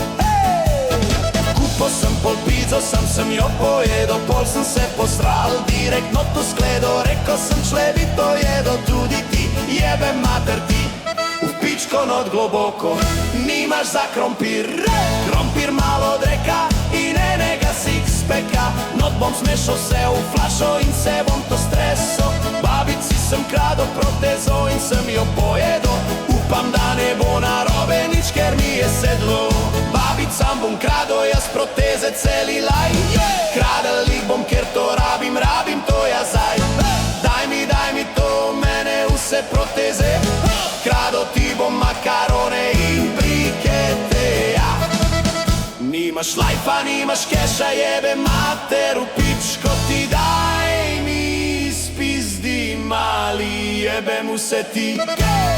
Kupil sem pol pizo, sem jo pojedel, pol sem se posral direktno tu skledo. Rekel sem člebi to jedo, tudi ti, jebe mater ti. V pičko not globoko, nimaš za krompir. Krompir malo dreka in enega sixpacka. Not bom smešal se v flašo in se bom to streso. Babici sem kradel protezo in sem jo pojedel. Upam da ne bo narobe nič, ker mi je sedlo. Babicam bom kradel jaz proteze celi laj. Kradel jih bom, ker to rabim to jazaj. Daj mi to, mene vse proteze. Kradel ti bom makarone in brikete, ja. Nimaš lajfa, nimaš keša, jebe mater v pičko ti. Daj mi spizdi mali, jebem vse ti.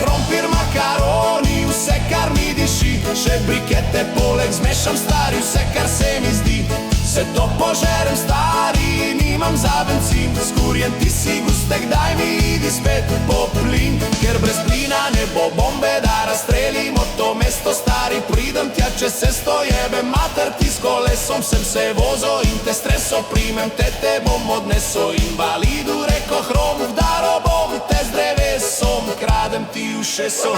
Krompir, makaroni, vse kar mi diši. Še brikete poleg zmešam stari, vse kar se mi zdi. Se to požerem stari, nimam za bencin. Skurjen ti si gustek, daj mi idi spet po plin. Ker brez plina ne bo bombe, da razstrelimo to mesto stari. Pridem tja, če se sto jebe mater ti, s kolesom sem se vozo in te streso. Primem te bom odneso, invalidu reko hrom. Vdaro bom te z drevesom, kradem ti ušeso.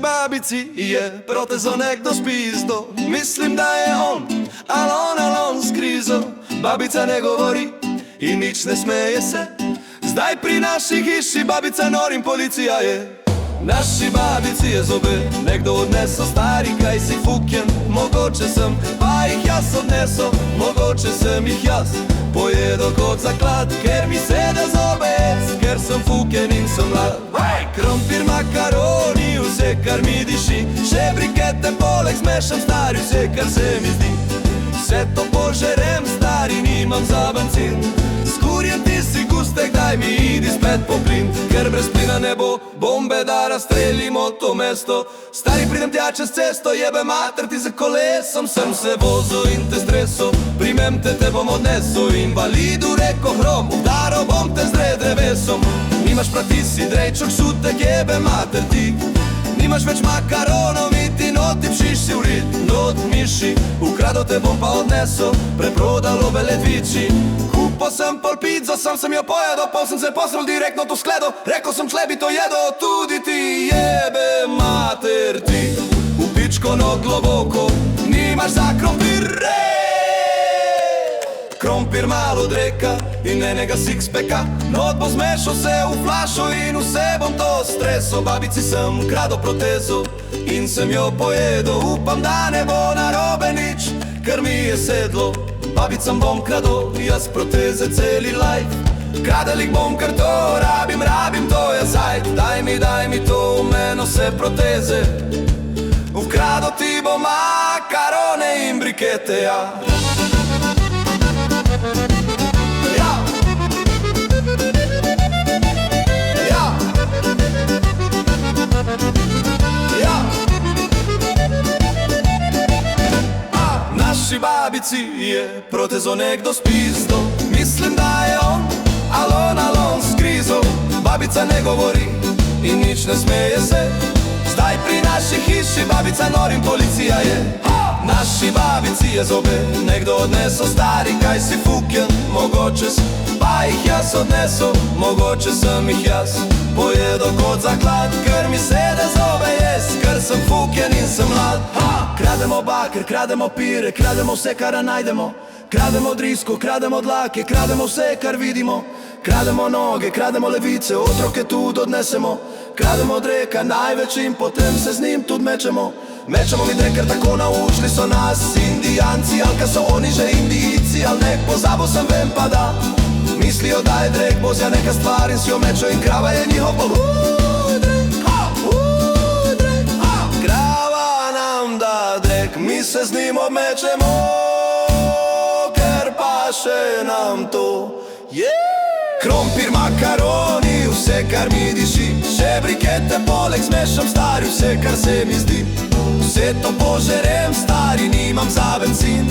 Babici je protezo nekdo spizdo, mislim da je on, al on skrizo. Babica ne govori i nič ne smeje se. Zdaj pri naši hiši babica norim policija je. Naši babici je zobe nekdo odneso, stari kaj si fuken, mogoče sem, pa jih jaz odneso, mogoče sem jih jaz pojedo kot zaklad, ker mi sede zobec, ker sem fuken in sem mlad. Krompir, makaroni, vse kar mi diši, še brikete poleg zmešam stari, vse kar se mi zdi. Vse to požerem stari, nimam za bencin. Skurjen ti si gustek, daj mi idi spet po plin. Ker brez plina ne bo bombe, da razstrelimo to mesto. Stari pridem tja čez cesto, jebe mater ti za kolesom. Sem se vozil in te streso, primem te bom odneso. Invalidu reko hrom, udaro bom te z drevesom. Nimaš prav ti si drejčok, šutek, jebe mater ti. Nimaš več makaronov, niti noti pšiš si urit. Not miši, ukradel te bom pa odneso, preprodalo beledviči. Kupil sem pol pizo, sem jo pojedel, pol sem se posral direktno tu skledo. Rekel sem člebi to jedo, tudi ti, jebe mater ti. V pičko not globoko, nimaš za krompir. Krompir, malo dreka in enega sixpacka. Not bo zmešal se v flašo in vse bom to streso. Babici sem kradel protezo in sem jo pojedel. Upam da ne bo narobe nič, ker mi je sedlo. babicam bom krado, jaz proteze celi life. Kradelik bom, ker to rabim to je zajt. Daj mi to, v meno vse proteze. Ukrado ti bo makarone in brikete, ja. Ja. Ja. Ja. Naši babici je protezo nekdo spisal. Mislim, da je on alon s krizo. Babica ne govori in nič ne smeje se. Zdaj pri naši hiši babica norim policija je. Naši babici je zobe nekdo odneso. Stari, kaj si fuken, mogoče si, pa jih jaz odneso. Mogoče sem jih jaz pojedel kot zaklad, ker mi sede zobe jest, ker sem fuken in sem mlad. Krademo baker, krademo pire, krademo vse, kar najdemo. Krademo drisko, krademo dlake, krademo vse, kar vidimo. Krademo noge, krademo levice, otroke tudi odnesemo. Krademo dreka največ in potem se z njim tudi mečemo. Mečemo mi drek, ker tako naučili so nas Indijanci, ali ka so oni že Indijci, ali nek pozabo sem, vem pa da mislijo, da je drek bozja neka stvar in si jo mečo in krava je njihov drek. Krava nam da drek, mi se z njim obmečemo, ker pa še nam to je. Krompir, makaroni, vse kar mi diši. Še brikete poleg zmešam, stari, vse kar se mi zdi. Vse to požerem, stari, nimam za benzin.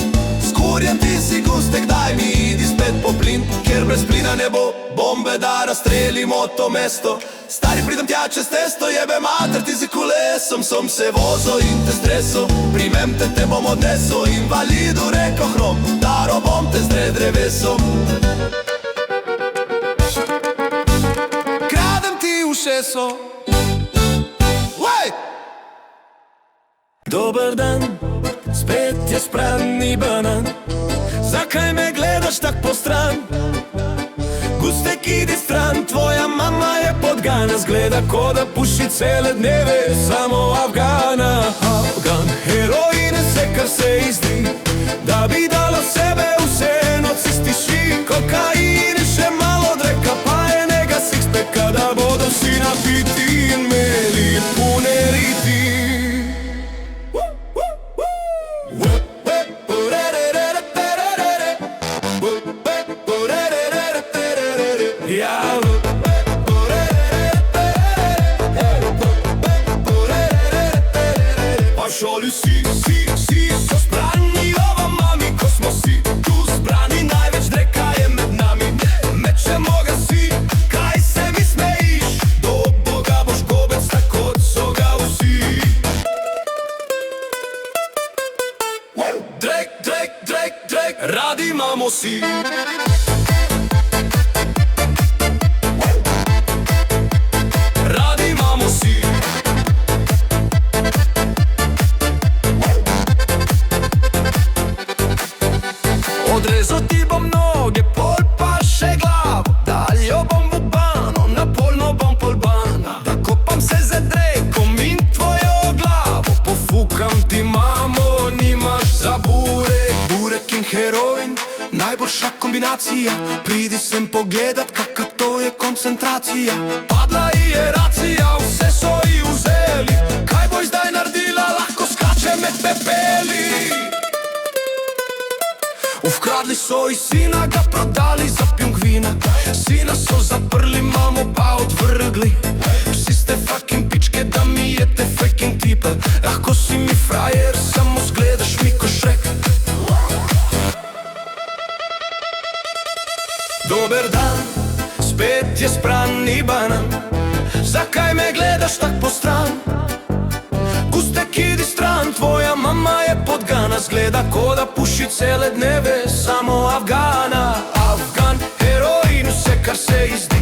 Skurjen ti si gustek, daj mi idi spet po plin. Ker brez plina ne bo bombe, da razstrelimo to mesto. Stari, pridem tja čez testo, jebe mater ti z kolesom. Som se vozil in te streso, primem te bom odneso. Invalidu reko hrom, daro bom te zdre drevesom. Ušeso. Dober dan, spet je sprani banan. Zakaj me gledaš tak po stran? Gustek, idi stran, tvoja mama je podgana. Zgleda, ko da puši cele dneve samo Afgana. Afgan, heroin je vse, kar se izdi. Da bi dala sebe vse, noci stiši. Kokain je še malo dreka, pa je nega sixpacka, da bodo vsi napiti in imeli pune riti. Pa šoli si so zbrani, ova mami, ko smo si tu zbrani. Največ dreka je med nami, mečemo ga si. Kaj se mi smejiš, do Boga boš gobec, tako kot so ga vsi. Drek, radi imamo si. Radi imamo si. Odrezal ti bom noge, pol pa še glavo. Daljo bom v bano, na polno bom polbana. Da kopam se za drekom in tvojo glavo. Pofukam ti mamo, nimaš za burek. Burek in heroin, najboljša kombinacija. Pridi sem pogledat, kaka to je koncentracija. Padla je racija, vse so ji vzeli. Kaj boš zdaj naredila, lahko skače med pepeli. Ukradli so iz sina, ga prodali za pingvina. Sina so zaprli, mamo pa odvrgli. Vsi ste fucking pičke, da mi jete fucking tipe. Lahko si mi frajer, samo zgledaš mi ko Šrek. Dober dan, spet je sprani banan. Zakaj me gledaš tak po stran? Gustek, idi stran, tvoja mama je podgana. Zgleda, ko da puši cele dneve samo Afgana. Afgan, heroin, vse kar se izdi.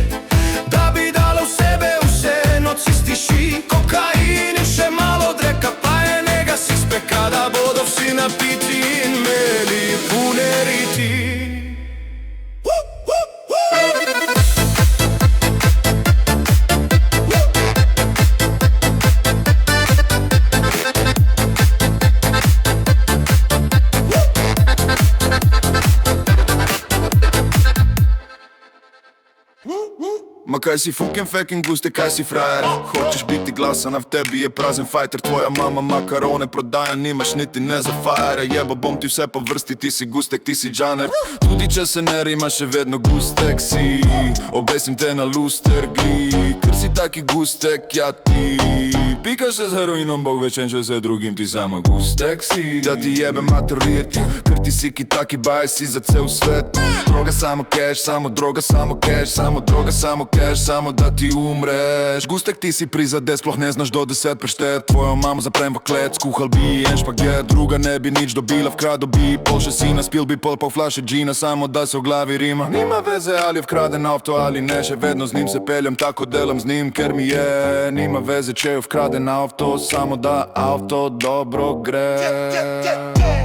Da bi dala v sebe vse, noci stiši. Kokain in še malo dreka, pa je nega sixpacka, da bodo vsi napiti in imeli pune riti. kaj si fucking guste, kaj si frajer. Hočeš biti glasan, a v tebi je prazen fighter. Tvoja mama makarone prodaja, nimaš niti ne za fajere. Jebo bom ti vse po vrsti, ti si gustek, ti si džaner. Tudi če se ne rima, še vedno gustek si. Obesim te na luster, gli, ker si taki gustek, ja ti. Pikaš se z heroinom, bog večen, če se drugim, ti samo gustek si. Da ti jebe materit, ker ti si ki taki baj si za cel svet. Droga samo cash, samo droga, samo cash, samo droga, samo cash, samo da ti umreš. Gustek ti si prizade, sploh ne znaš do 10 preštet. Tvojo mamo zaprem v klet, skuhal bi en špaget. Druga ne bi nič dobila, vkrado bi pol še sina. Spil bi pol flaše džina, samo da se v glavi rima. Nima veze ali je vkraden avto ali ne, še vedno z njim se peljem, tako delam z njim, ker mi je. Nima veze, če je vkraden avto, samo da avto dobro gre.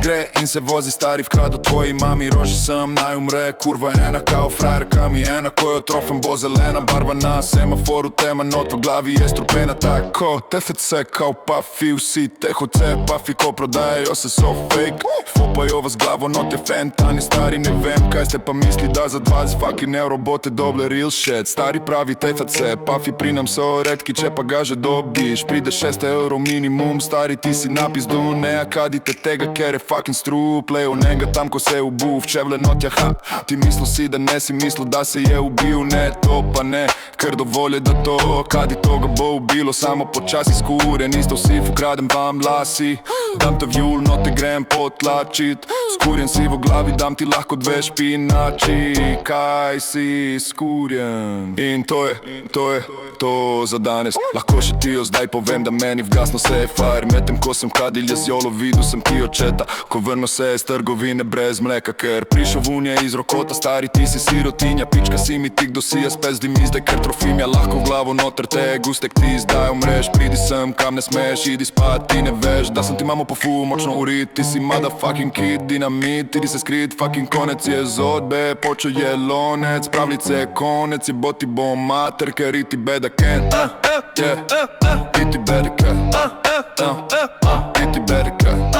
Gre in se vozi stari vkrado tvoji mami. Roži sem, naj umre, kurva ena kao frajerka mi ena. Ko jo trofem bo zelena barva na semaforu, tema not v glavi je strupena. Tako TFC kao pafi, vsi THC pafi ko prodajajo se so fake. Fupajo vas glavo, not je fentani stari, ne vem kaj ste pa misli, da za 20 fucking euro bote doble real shit. Stari pravi TFC, pafi pri nam so redki, če pa ga že dobiš pride 6 euro minimum. Stari ti si napizdu, ne akadite tega, ker je fucking strup. Lejo njega tam ko se je ubuv, čevle notja ha. Ti mislil si da ne si mislil da se je ubil, ne to pa ne, ker dovolj je da to kadi toga bo ubilo. Samo počasi skuren, isto vsi ukradem vam lasi. Dam te vjul, no te grem potlačit. Skurjen si v glavi, dam ti lahko 2 špinači. Kaj si skurjen? In to je to za danes. Lahko še ti jo zdaj povem, da meni vgasno se je fire. Medtem ko sem kadilje z jolo, videl sem ti očeta, ko vrno se je z trgovine brez mleka. Ker prišel vunje iz rokota, stari ti si sirotinja. Pička si mi ti, kdo si jaz pes dimi zdaj, ker trofimja. Lahko v glavo noter te gustek ti zdaj umreš. Pridi sem, kam ne smeš, idi spat, ti ne veš da sem ti mamo pofu, močno urit. Ti si motherfucking kid, dinamit, idi se skrit. Fucking konec je zodbe, počo je lonec. Pravljice konec, je bo ti bo mater, ker iti beda ken. Iti beda ken. Iti beda ken.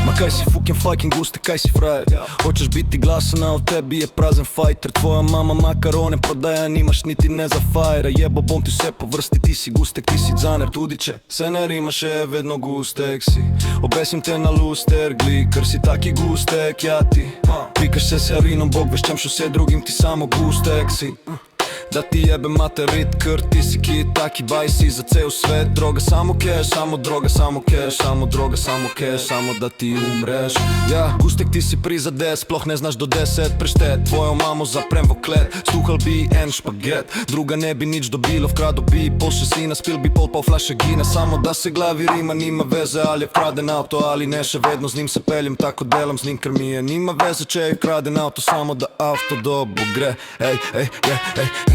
Ma kaj si fucking guste, kaj si frajer. Hočeš biti glasan, a v tebi je prazen fighter. Tvoja mama makarone prodaja, nimaš niti ne za fajera. Jebo bom ti vse po vrsti, ti si gustek, ti si džaner. Tudi če se ne rima, še vedno gustek si. Obesim te na luster, gli, ker si taki gustek, ja ti. Pikaš se s heroinom, bog veš čem še vse drugim, ti samo gustek si. Da ti jebe materit, ker ti si ki taki baj si za cel svet. Droga samo cash, samo droga, samo cash, samo droga, samo cash, samo da ti umreš. Ja, gustek ti si prizade, sploh ne znaš do 10 preštet. Tvojo mamo zaprem v klet, skuhal bi en špaget. Druga ne bi nič dobila, vkrado bi pol še sina. Spil bi pol flaše gina, samo da se glavi rima. Nima veze ali je vkraden avto ali ne, še vedno z njim se peljem, tako delam z njim, ker mi je. Nima veze če je vkraden avto, samo da avto dobro gre.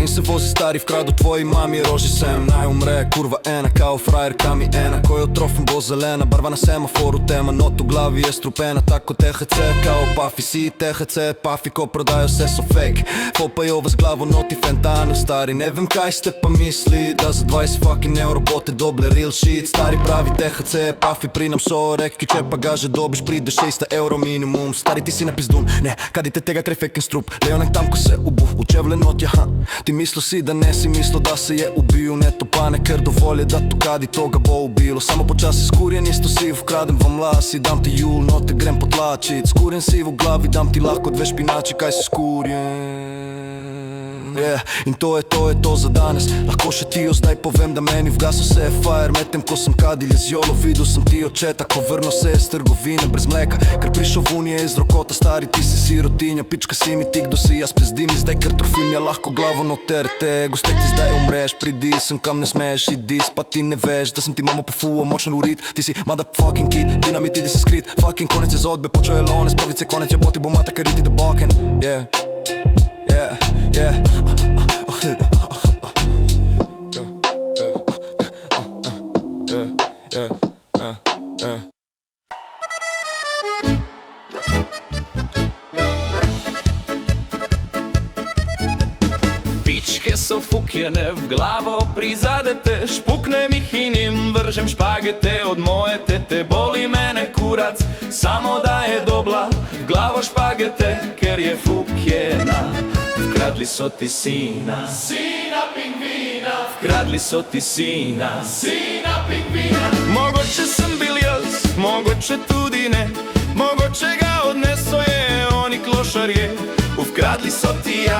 In se vozi stari vkrado tvoji mami. Roži sem, naj umre, kurva ena kao frajerka mi ena. Ko jo trofem bo zelena barva na semaforu, tema not v glavi je strupena. Tako THC kao pafi, si THC pafi ko prodajo se so fake. Fopajo vas glavo noti fentano stari. Ne vem kaj ste pa misli, da za 20 fucking euro bote doble real shit. Stari pravi THC pafi pri nam so rekki, če pa ga že dobiš pride 6 euro minimum. Stari ti si napizdun, ne, kadite tega krej fake strup. Leonek tam ko se ubu, učevle notja ha. Ti mislil si da ne si mislil da se je ubil, ne to pa ne, ker dovolj je da to kadi toga bo ubilo. Samo počasi skurjen, isto si vkradem vam lasi. Dam ti jul, no te grem potlačit. Skurjen si v glavi, dam ti lahko 2 špinači. Kaj si skurjen? In to je to za danes. Lahko še ti jo zdaj povem, da meni vgasno se je fire. Medtem ko sem kadilje z jolo, videl sem ti očeta, ko vrno se je z trgovine brez mleka. Ker prišel vunje iz rokota, stari ti si sirotinja. Pička si mi ti, kdo si jaz pezdim zdaj, ker trofimja lahko glavo noter te. Gustek ti zdaj umreš, pridi sem, kam ne smeš, idi spat, ti ne veš da sem ti mamo pofuo, močno urit. Ti si motherfucking kid, dinamit, idi se skrit. Fucking konec je zodbe, počo je lonec. Pravice konec je boti bo mata, ker iti da boken. Yeah. Pičke so fukjene v glavo prizadete, špuknem jih in jim vržem špagete. Od moje tete boli mene kurac, samo da je dobla v glavo špagete, ker je fukjena. Vkradli so ti sina, sina pingvina, vkradli so ti sina, sina pingvina. Mogoče sem bil jaz, mogoče tudi ne, mogoče ga odneso je oni klošarje. Vkradli so ti ja,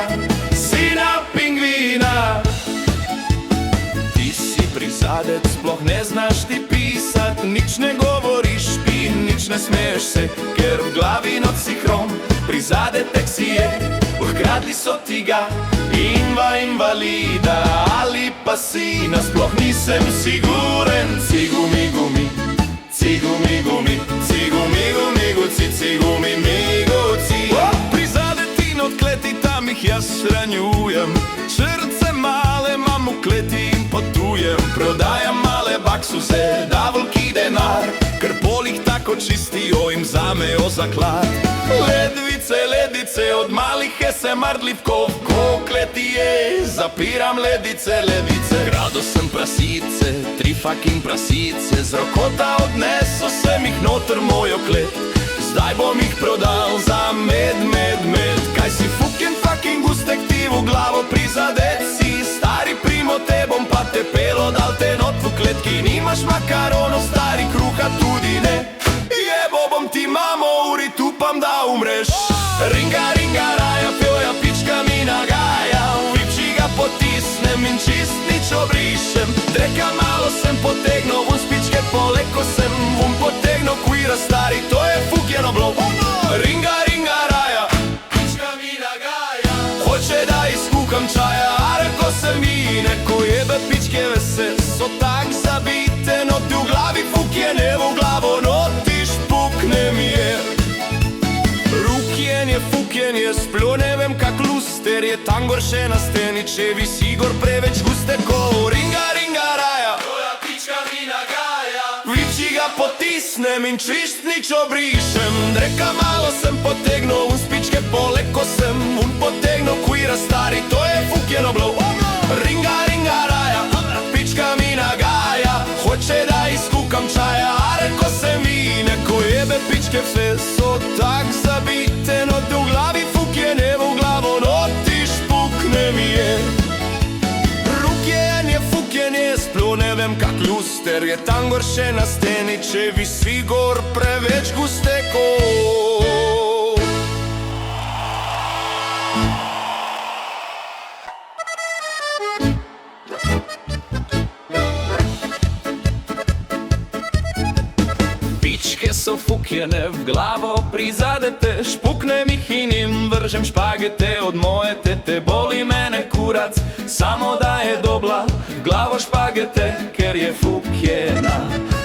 sina pingvina. Ti si prizadec, sploh ne znaš ti pisat, nič ne govoriš in nič ne smeješ se, ker v glavi noc si hrom, prizadetek si je. Vkradli so ti ga, invalida ali pa sina, sploh nisem siguren. Cigumi gumi, cigumi gumi, cigumi gumi guci, cigumi miguci. Prizadetin od kleti, tam jih jaz ranjujem, srce male imam v kleti in potujem. Prodajam male baksuze, da volki denar, ker polih tako čistijo in vzamejo zaklad. Ledvice, ledice, od malih se mardlivkov, ko kleti je, zapiram ledice, ledice. Krado sem prasice, 3 fucking prasice, z rokota odneso sem jih noter mojo klet. Zdaj bom jih prodal za med. Kaj si fucking gustek ti v glavo prizadet si, stari primo, te bom pa te pelo, dal te not v kletki. Nimaš makaronov, stari kruha tudi ne, jebo bom ti mamo, uri tupam da umreš. Ringa, ringa, raja, pjoja, pička mi nagaja, viči ga potisnem in čist nič obrišem. Dreka malo sem potegnil, vun spičke poleko sem vun potegnil, kvira stari, to je fukjeno bilo. Ringa, ringa, raja, pička mi nagaja, hoče da izkukam čaja, a reko sem vine, ko jebe pičke vese, so tak zabite, no ti v glavi fukjene v glavo, no ti špuknem je. Rukjenje, fukjenje, sploh ne vem kak luster je tam gor še na steni, če visi gor preveč guste ko. Ringa, ringa, raja, tvoja pička mi nagaja, viči ga potisnem in čist nič obrišem. Dreka malo sem potegnil, un spičke poleko sem un potegnil, kvira stari, to je fukjeno bilo. Ringa, ringa, raja, pička mi nagaja, hoče da izkukam čaja, a reko sem vine, ko jebe pičke vse so tak zabite, no ti v glavi fukjene v glavo, no ti špukne mi je. Rukjenje, fukjenje, sploh ne vem kak luster je tam gor še na steni, če visi gor preveč guste ko. Pičke so fukjene v glavo prizadete, špuknem jih in jim vržem špagete. Od moje tete boli mene kurac, samo da je dobla v glavo špagete, ker je fukjena.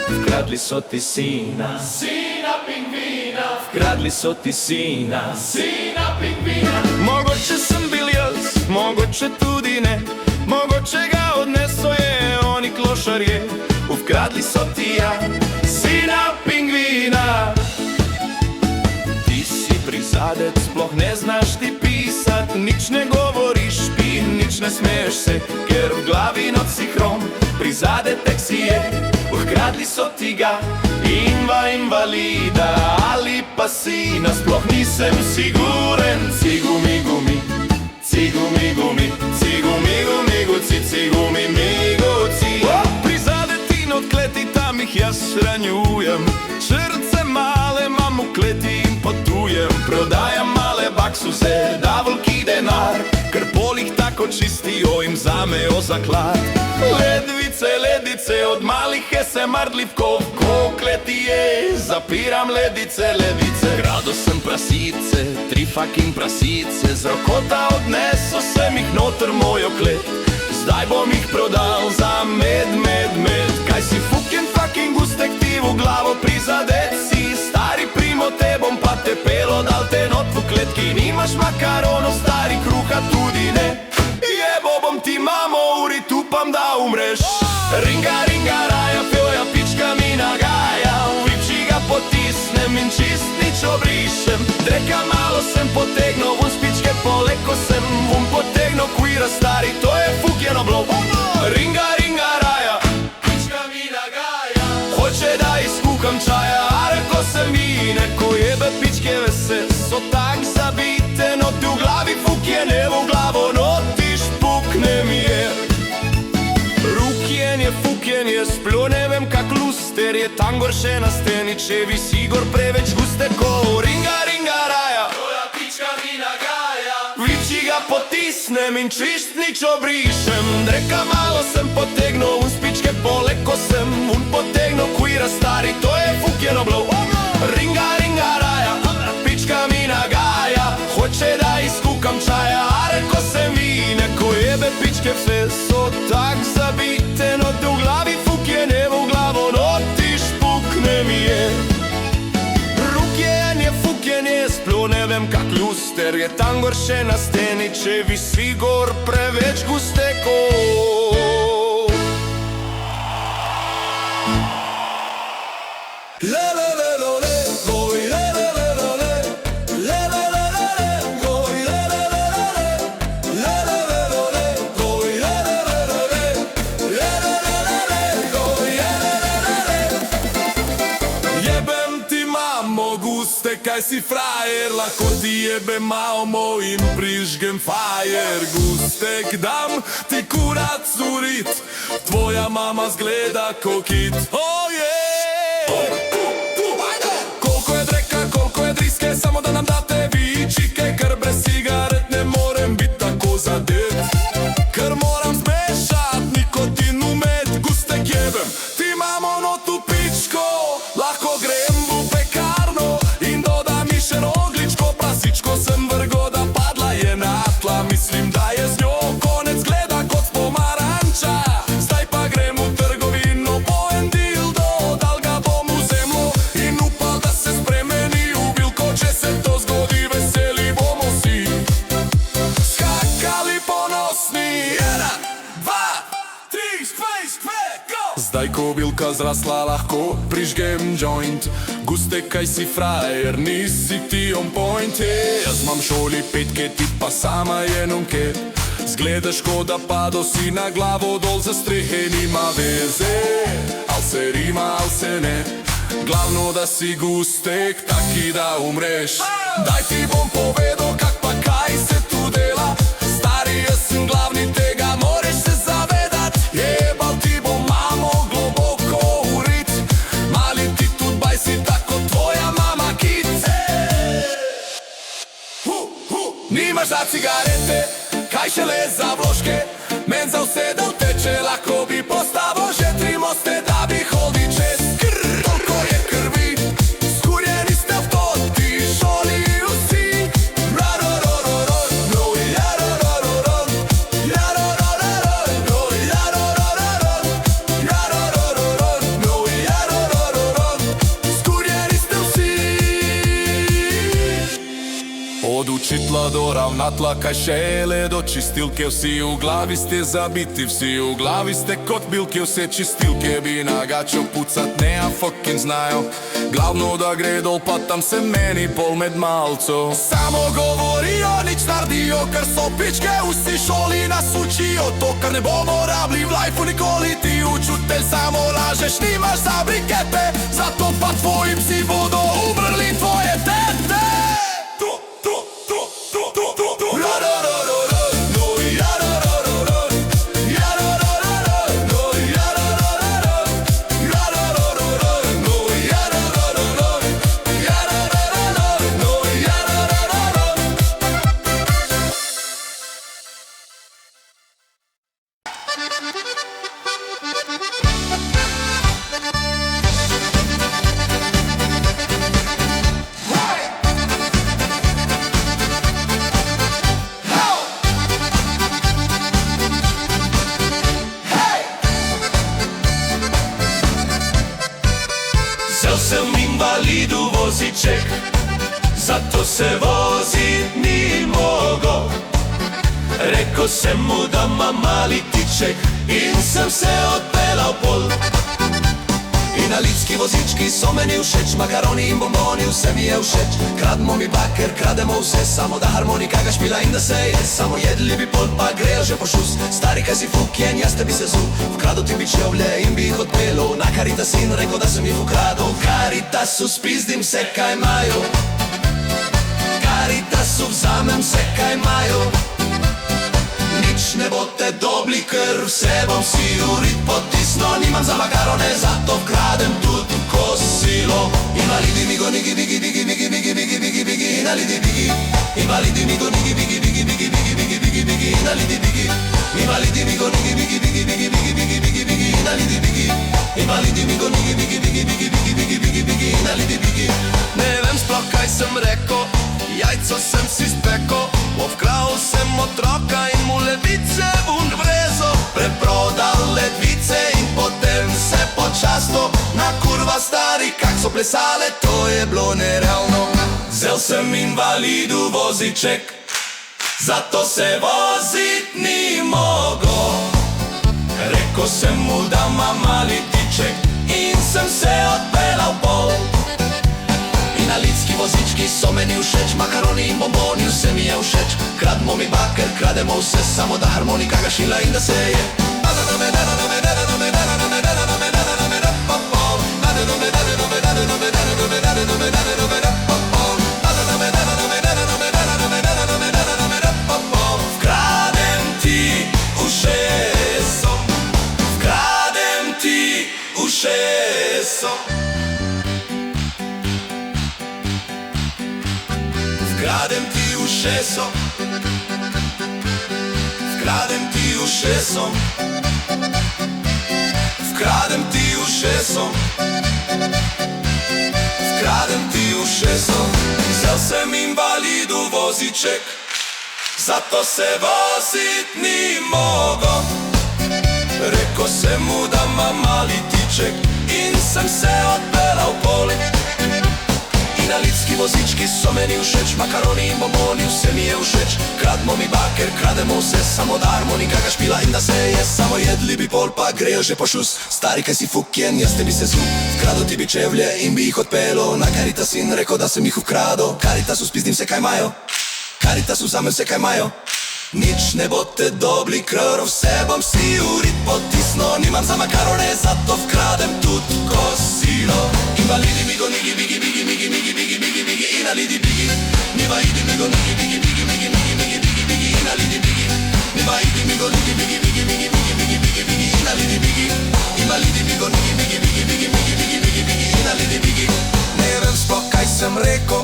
Vkradli so ti sina, sina pingvina, vkradli so ti sina, sina pingvina. Mogoče sem bil jaz, mogoče tudi ne, mogoče ga odneso je oni klošarje. Vkradli so ti ja, sina pingvina. Ti si prizadec, sploh ne znaš ti pisat, nič ne govoriš in nič ne smeješ se, ker v glavi noc si hrom, prizadetek si je. Vkradli so ti ga, invalida ali pa sina, sploh nisem siguren. Cigumi gumi, cigumi gumi, cigumi gumi guci, cigumi miguci. Prizadetin od kleti, tam jih jaz ranjujem, srce male imam v kleti in potujem. Prodajam male baksuze, da volki denar, ker polih tako čistijo in vzamejo zaklad. Ledvice, ledice, od malih se mardlivkov, ko kleti je, zapiram ledice, ledice. Krado sem prasice, 3 fucking prasice, z rokota odneso sem jih noter mojo klet. Zdaj bom jih prodal za med. Kaj si fucking gustek ti v glavo prizadet si, stari primo, te bom pa te pelo, dal te not v kletki. Nimaš makaronov, stari kruha tudi ne, jebo bom ti mamo, uri tupam da umreš. Ringa, ringa, raja, pjoja, pička mi nagaja, viči ga potisnem in čist nič obrišem. Dreka malo sem potegnil, vun spičke poleko sem vun potegnil, kvira stari, to je hoče da izkuham čaja, a reko sem vine, ko jebe pičke vese so tak zabite, no ti v glavi fukjene v glavo, no ti špukne mi je. Rukjenje, fukjenje, sploh ne vem kak luster je tam gor še na steni, če visi gor preveč guste ko ringa, ringa raja. Tvoja pička mi nagaja, viči ga potisnem in čistnič obrišem. Dreka malo sem potegnil, un spičke poleg ko sem un potegnil, kuira stari, to je fukjeno bilo. Ringa, ringa raja, pička mi nagaja, hoče da izkukam čaja, a reko sem vine, ko jebe pičke vse so tak zabite, no ti v glavi fukjene v glavo, no ti špukne mi je. Rukjenje, fukjenje, sploh ne vem kak luster je tam gor še na steni, če visi gor preveč guste ko. Kaj si frajer, lahko ti jebe mamo in prižgem fajer. Gustek dam ti kurac urit, tvoja mama zgleda ko kit. Oh yeah! Koliko je dreka, koliko je driske, samo da nam date vi čike, ker brez cigaret ne morem biti tako zadet. Ker moram zmešat nikotin v med, gustek jebem ti mamo no tu pičko, lahko grem v pekarno in dodam mi še rogličko, prasičko sem vrgo da padla je na tla, mislim da je z njo konec, gleda kot s pomaranča. Zdaj pa grem v trgovino po en dildo, dal ga bom v zemljo in upal da se spremeni v bilko, če se to zgodi veseli bomo si skakali ponosni. 1, 2, 3, skve, go! Zdaj ko bilka zrasla lahko prižgem joint, gustek kaj si frajer, nisi ti on point. Jaz mam šoli petke, ti pa sama je nonke, zgledaš ko da pado si na glavo dol za strehe, nima veze, al se rima, al se ne, glavno da si gustek, taki da umreš. Daj ti bom povedal kak pa kaj se tu dela, stari jaz sem glavni, tega moreš se zavedat. Jebal ti bom mamo globoko urit, mali ti tudi baj si tako tvoja mama kit. Nimaš za cigarete, kaj šele za vložke, men za vse da vteče, lahko bi postavil že 3 moste, da bi hodil čez. Toliko je krvi, skurjeni ste v toti šoli vsi. Skurjeni ste vsi. Od učitla do ravnatla, kaj šele do čistilke, vsi v glavi ste zabiti, vsi v glavi ste kot bilke, vse čistilke bi nagačo pucat ne, a fucking znajo, glavno da gre dol, pa tam se meni pol med malco. Samo govorijo, nič naredijo, ker so pičke, vsi šoli nas učijo, to kar ne bomo rabili v lifeu nikoli, ti učitelj samo lažeš, nimaš za brikete, zato pa tvoji psi bodo umrli tvoje tete. Sem invalidu voziček, zato se vozit ni mogo. Rekao sem mu da ma mali tiček in sem se odpelal pol. In Inalitski vozički so meni všeč, makaroni in bomboni, vse mi je všeč. Krademo mi baker, krademo vse, samo da harmonika ga špila in da se je. Samo jedli bi pol, pa grejo že po šus. Stari kaj si fukjen, jaz te bi se zul. Vkrado ti bi čevlje in bi jih odpelo na Karitas in rekel, da sem jih ukradel. Karitasu spizdim se, kaj imajo. Karitasu vzamem se, kaj imajo. Nič ne boste dobli, ker vse bom si urit potisno. Nimam za makarone, zato vkradem tudi kosilo. Invalidi migo nigi bigi bigi bigi bigi bigi bigi bigi invalidi bigi. Invalidi migo nigi bigi bigi bigi bigi bigi bigi bigi invalidi bigi. Invalidi migo nigi bigi bigi bigi bigi bigi bigi bigi invalidi bigi. Invalidi migo nigi bigi bigi bigi bigi bigi bigi bigi invalidi bigi. Ne vem sploh kaj sem rekel, jajco sem si spekel. Ovkral sem otroka in mu ledvice vun vrezo. Preprodal ledvice in potem se počasto. Na kurva stari, kak so plesale, to je bilo nerealno. Vzel sem invalidu voziček, zato se vozit ni mogo. Rekel sem mu, da ima mali tiček in sem se odpeljal pol. Inalitski vozički so meni všeč, makaroni in bomboni, vse mi je všeč. Krademo mi baker, krademo vse, samo da harmonika ga šila in da se je. Vkradem ti ušeso, vkradem ti ušeso. Vkradem ti ušeso, vkradem ti ušeso, vkradem ti ušeso, vkradem ti ušeso. Vzel sem invalidu voziček, zato se vozit ni mogo. Rekel sem mu, da ima mali tiček in sem se odpeljal pol. Inalitski vozički so meni všeč, makaroni in bomboni, vse mi je všeč. Krademo mi baker, krademo vse, samo da harmonika ga špila in da se je. Samo jedli bi pol, pa grejo že po šus. Stari kaj si fukjen, jaz te bi se zul. Vkradel ti bi čevlje in bi jih odpelo na Karitas in rekel, da sem jih ukradel. Karitasu spizdim se, kaj imajo. Karitasu vzamem se, kaj imajo. Nič ne boste dobli, ker vse bom si urit potisno. Nimam za makarone, zato vkradem tudi kosilo. Invalidi migo nigi bigi bigi bigi bigi bigi bigi bigi invalidi bigi. Invalidi migo nigi bigi bigi bigi bigi bigi bigi bigi invalidi bigi. Invalidi migo nigi bigi bigi bigi bigi bigi bigi bigi invalidi bigi. Invalidi migo nigi bigi bigi bigi bigi bigi bigi bigi invalidi bigi. Ne vem sploh kaj sem rekel,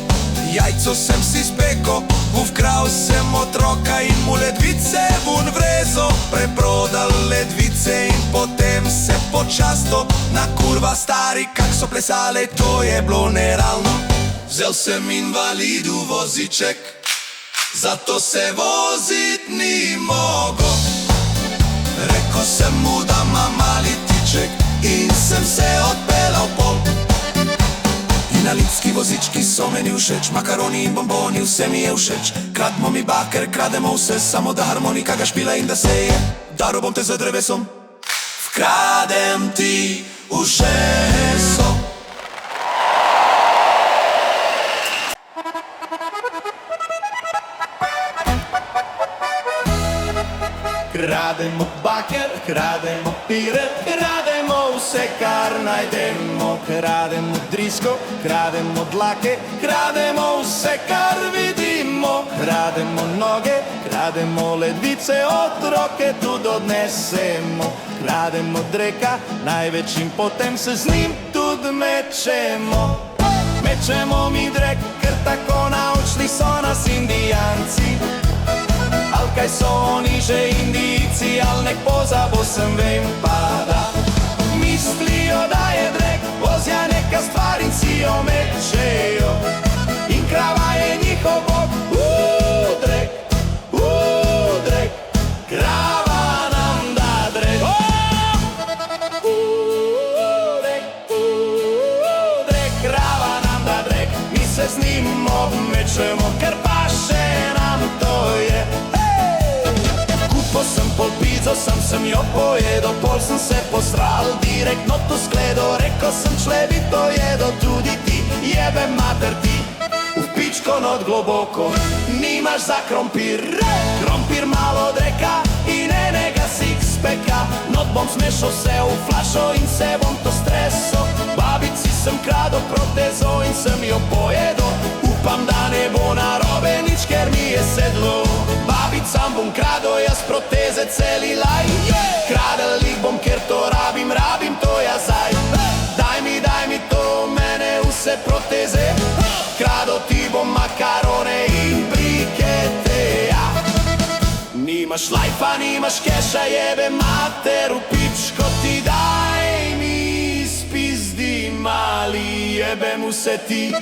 jajco sem si spekel. Vkral sem otroka in mu ledvice vun vrezo. Preprodal ledvice in potem se počasto. Na kurva stari, kak so plesale, to je bilo nerealno. Vzel sem invalidu voziček, zato se vozit ni mogo. Rekel sem mu, da ima mali tiček in sem se odpeljal pol. Inalitski vozički so meni všeč, makaroni in bomboni, vse mi je všeč. Krademo mi baker, krademo vse, samo da harmonika ga špila in da se je. Daril bom te z drevesom, vkradem ti ušeso. Krademo baker, krademo pire, krademo vse, kar najdemo. Krademo drisko, krademo dlake, krademo vse, kar vidimo. Krademo noge, krademo ledvice, otroke tudi odnesemo. Krademo dreka, največ in potem se z njim tudi mečemo. Mečemo mi drek, ker tako naučili so nas Indijanci. Al kaj so oni že Indijci, al nek pozabo sem vem pa da mislijo, da je drek vozja neka stvar in si jo mečejo. In krava je njihov bog, drek, krava nam da drek. Drek, krava nam da drek, mi se z njim obmečemo, ker pa še nam to je. Kupil sem pol pice pico sam jo pojedo, pol sam se posral, direktno to skledo, reko sam člebi to jedo, tudi ti, jebe mater ti. U pičko not globoko, nimaš za krompir, krompir malo od reka i nenega six-packa. Not bom smešao se u flašo in se bom to streso, babici sam krado protezo in sam jo pojedo. Upam da ne bo narobe nič, ker mi je sedlo. Babicam bom krado, jaz proteze celi laj, kradel jih bom, ker to rabim to jazaj. Daj mi to, mene vse proteze, krado ti bom makarone in brikete, ja. Nimaš lajfa, nimaš keša, jebe mater u pičko ti, daj mi spizdi mali, jebem vse ti.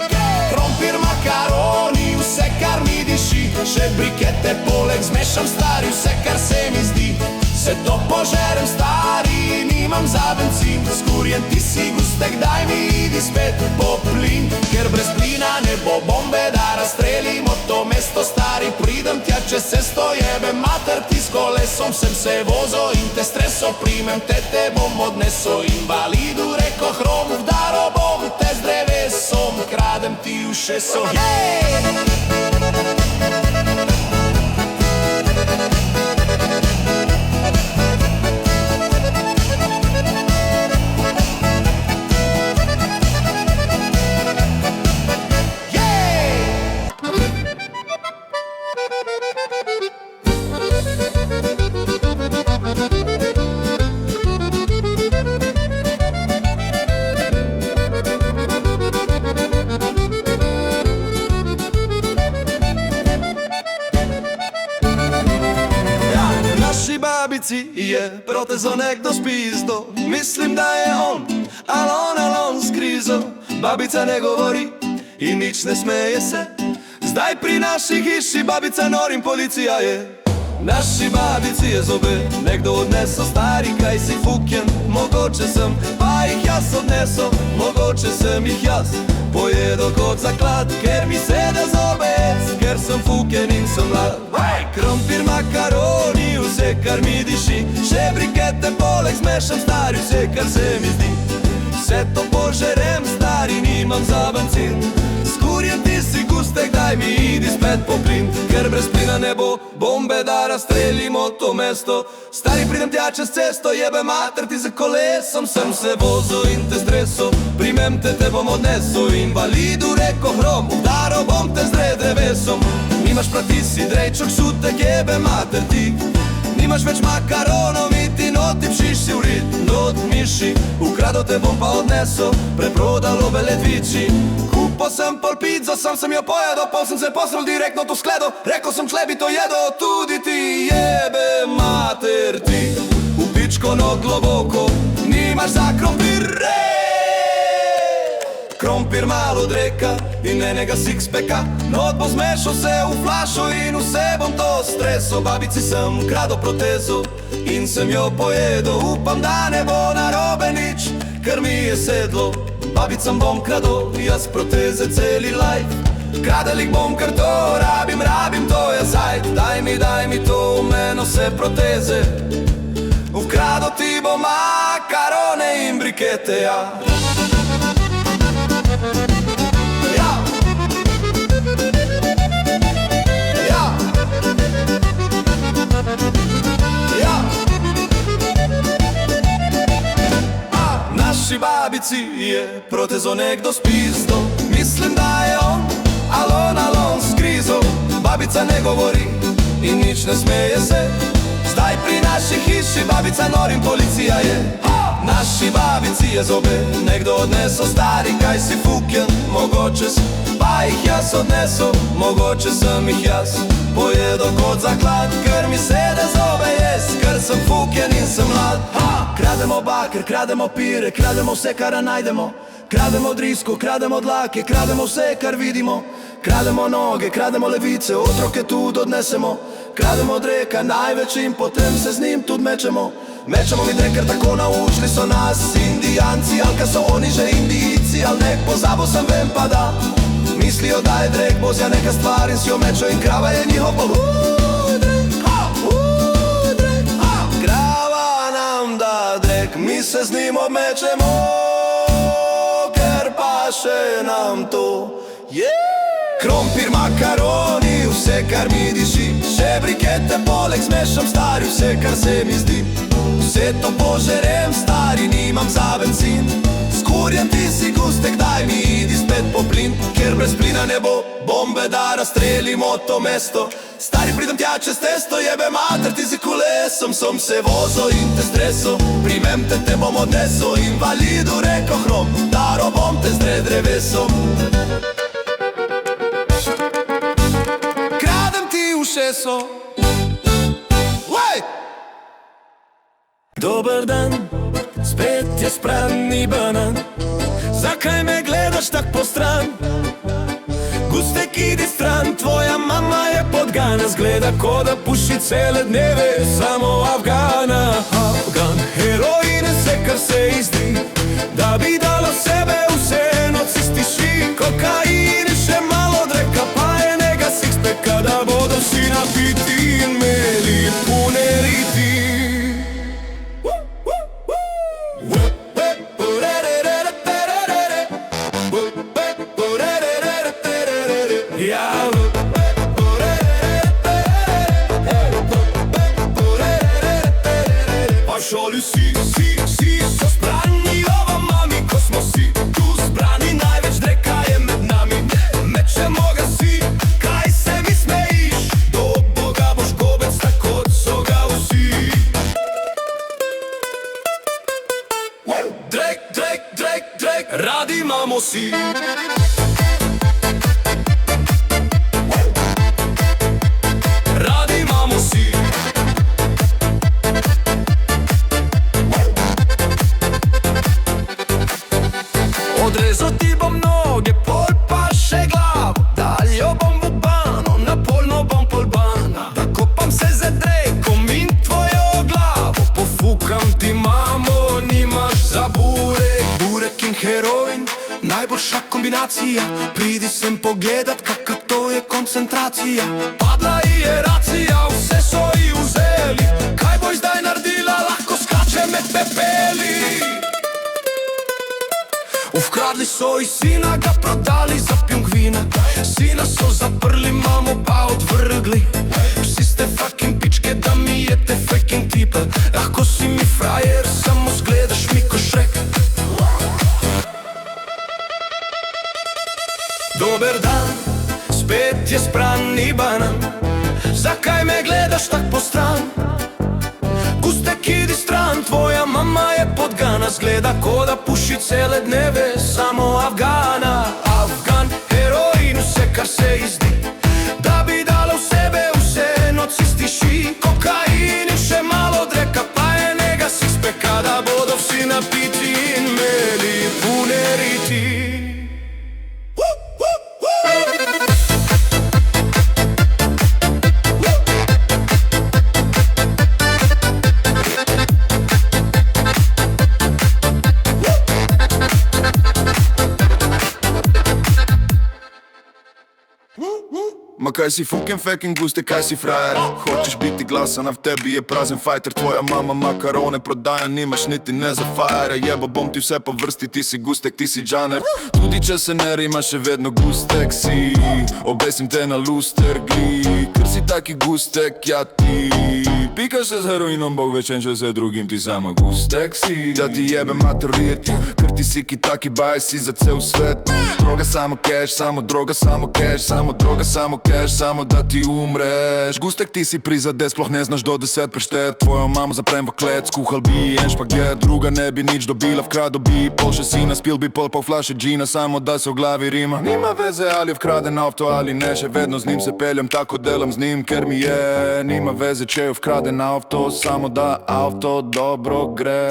Krompir, makaroni, vse kar mi diši, še brikete poleg zmešam stari, vse kar se mi zdi. Se to požerem stari, nimam za benzin, skurjen ti si gustek, daj mi idi spet po plin. Ker brez plina ne bo bombe, da razstrelimo to mesto stari. Pridem tja čez cesto, jebe mater ti, s kolesom sem se vozo in te streso, primem te bom odneso. Invalidu reko hrom, vdaro bom te z drevesom, kradem ti ušeso. Naši babici je protezo nekdo spizdo, mislim da je on, al on skrizo. Babica ne govori i nič ne smeje se, zdaj pri naši hiši babica norim, policija je. Naši babici je zobe nekdo odneso, stari kaj si fuken, mogoče sem, pa ih jaz odneso, mogoče sem ih jaz pojedo kot zaklad, ker mi sede zobe, ker sem fuken in sem mlad. Krompir, makaroni, vse kar mi diši, še brikete poleg zmešam stari, vse kar se mi zdi. Vse to požerem stari, nimam za benzin, skurjen ti si gustek, daj mi idi spet po plin. Ker brez plina ne bo bombe, da razstrelimo to mesto. Stari pridem tja čez cesto, jebe mater ti, za kolesom sem se vozo in te streso, primem te bom odneso. Invalidu reko hrom, udaro bom te z drevesom. Nimaš prati si drejčok, šutek, jebe mater ti. Nimaš več makaronov, iti noti pšiši v rit, not miši. Ukrado te bom pa odneso, preprodalo beledviči. Kupo sem pol pizzo, sam jo pojedo, pol sem se posrel direktno to skledo, reko sem člebi to jedo, tudi ti, jebe mater ti. U pičko not globoko, nimaš za krompir, krompir malo od reka in enega six-packa. Not bo zmešal se v flašo in vse bom to streso. Babici sem krado protezo in sem jo pojedo, upam da ne bo narobe nič, ker mi je sedlo. Babicam bom krado, jaz proteze celi life, kradel jih bom, ker to rabim to jazaj. Daj mi to, v meno se proteze, ukrado ti bo makarone in brikete, ja. Naši babici je protezo nekdo spizdo, mislim da je on, al on skrizo. Babica ne govori i nič ne smeje se, zdaj pri naši hiši babica norim, policija je. Naši babici je zobe nekdo odneso, stari kaj si fuken, mogoče si, pa ih jaz odneso, mogoče sem ih jaz pojedo kot zaklad, ker mi sede zobe jes, ker sem fuken in sem mlad. Krademo baker, krademo pire, krademo vse kar najdemo, krademo drisku, krademo dlake, krademo vse kar vidimo, krademo noge, krademo levice, otroke tudi odnesemo, krademo od reka največ in potem se z njim tudi mečemo. Mečemo mi drek, ker tako naučili so nas Indijanci, ali ka so oni že Indijci, ali nek pozabo sem, vem pa da mislijo da je drek bozja neka stvar in si jo mečo in krava je njihov drek, drek. mi se z njim obmečemo, ker paše nam to. Krompir, makaroni, vse kar mi diši, še brikete poleg zmešam stari, vse kar se mi zdi. Vse to požerem stari, nimam za benzin. S kurjem ti si gustek, daj mi idi spet po plin, ker brez plina ne bo bombe, da razstrelimo to mesto. Stari, pridem tja čez testo, jebe mater ti si kolesom, som se vozil in te stresel, primem te bom odnesel, invalidu reko hrom, daro bom te z drevesom. Kradem ti ušeso. Dober dan, spet je sprani banan. Zakaj me gledaš tak po stran? Gustek, idi stran, tvoja mama je podgana. Zgleda, ko da puši cele dneve samo Afgana. Afgan, heroin, vse kar se izdi, da bi dalo sebe vse noci stiši. Kokain, še malo dreka, pa enega sixpacka, da bodo vsi napiti in imeli pune riti. Šoli si, so sprani, ova mami, ko smo si tu zbrani, največ dreka je med nami. Mečemo ga si, kaj se mi smejiš, do Boga boš gobec, tako so ga vsi. Drek, radi imamo si. Radi imamo si. Odrezal ti bom noge, pol pa še glavo, daljo bom v bano, na polno bom polbana. Da kopam se za drekom in tvojo glavo, pofukam ti mamo, nimaš za burek. Burek in heroin, najboljša kombinacija, pridi sem pogledat, kaka to je koncentracija. Padla je racija, vse so ji vzeli, kaj bo zdaj naredila, lahko skače med pepeli. Ukradli so iz sina, ga prodali za pingvina. Sina so zaprli, mamo pa odvrgli. Vsi ste fucking pičke, da mi jete fucking tipe. Lahko si mi frajer, samo zgledaš mi ko Shrek. Dober dan, spet je sprani banan. Zakaj me gledaš tak po stran? Gustek, idi stran, tvoja mama je podgana. Zgleda, ko da puši cele dneve samo Afgana. Afgan, heroin, vse kar se izdi, da bi dala v sebe vse noci stiši. Kokain in še malo dreka, pa enega sixpacka, da bodo vsi napiti in imeli pune riti. Ma kaj si fucking guste, kaj si frajer? Hočeš biti glasan, a v tebi je prazen fajter. Tvoja mama makarone prodaja, nimaš niti ne za fajera. Jeba bom ti vse po vrsti, ti si gustek, ti si džaner. Tudi če se ne rima, še vedno gustek si. Obesim te na luster, gli, ker si taki gustek, ja ti. Pikaš se z heroinom, bog večen, če se drugim, ti sama gustek si. Da ti jebe materiti, ker ti si ki taki baj, si za cel svet. Droga samo cash, samo droga, samo cash, samo droga, samo cash, samo da ti umreš. Gustek, ti si prizade, sploh ne znaš do 10 preštet. Tvojo mamo zaprem v klet, skuhal bi en špaget. Druga ne bi nič dobila, vkrado bi pol še sina, spil bi pol flaše džina, samo da se v glavi rima. Nima veze, ali je vkraden avto ali ne, še vedno z njim se peljem, tako delam z njim, ker mi je. Nima veze, če je vkraden avto, samo da avto dobro gre.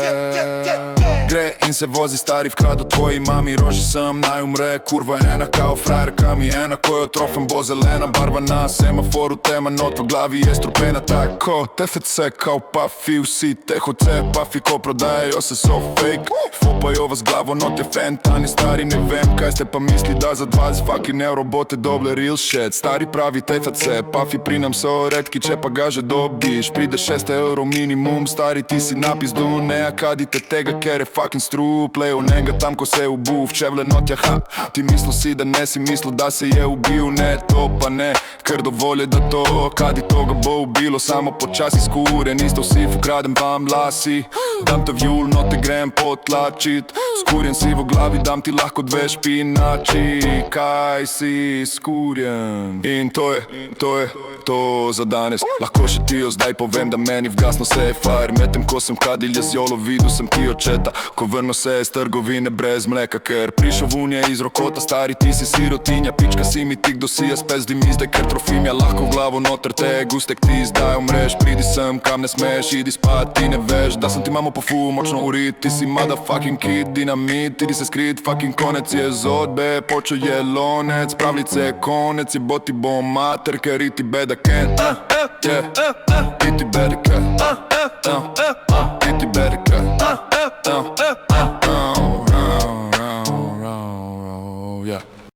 gre in se vozi stari v kradu tvoji mami. Roži sem, naj umre, kurva je ena kao frajerka mi ena. Ko jo trofem bo zelena barva na semaforu, tema not v glavi je strupena. Tako, TFC kao pafi, vsi tehoce pafi ko prodajajo se so fake. Fopajo vas glavo, not je fentani stari, ne vem kaj ste pa misli da za 20 fucking euro bote doble real shit. Stari pravi TFC, pafi pri nam so redki, če pa ga že dobiš pride 6 euro minimum. Stari ti si napizdu, ne akadite tega ker je fucking strup. Lejo njega tam ko se je ubu, v čevle notja ha. Ti mislil si da ne si mislil da se je ubil, ne to pa ne, ker dovolj je da to kadi toga bo ubilo. Samo počasi skuren, isto si ukradem vam lasi. Dam te v jul, no te grem potlačit. Skurjen si v glavi, dam ti lahko 2 špinači. Kaj si skurjen? In to je to za danes. Lahko še ti jo zdaj povem, da meni vgasno se je fire. Medtem ko sem kadil jaz jolo, videl sem ti očeta, ko vrno se je z trgovine brez mleka. Ker prišel vunje iz rokota, stari ti si sirotinja. Pička si mi ti, kdo si jaz pezdi mi zdaj, ker trofimja. Lahko v glavo noter te gustek ti zdaj umreš. Pridi sem, kam ne smeš, idi spat, ti ne veš da sem ti mamo po fu močno urit. Ti si motherfucking kid, dinamit, idi se skrit. Fucking konec je zodbe, počo je lonec. Pravljice konec, je ti bo mater, ker iti beda can't iti beda can't iti beda can't yeah.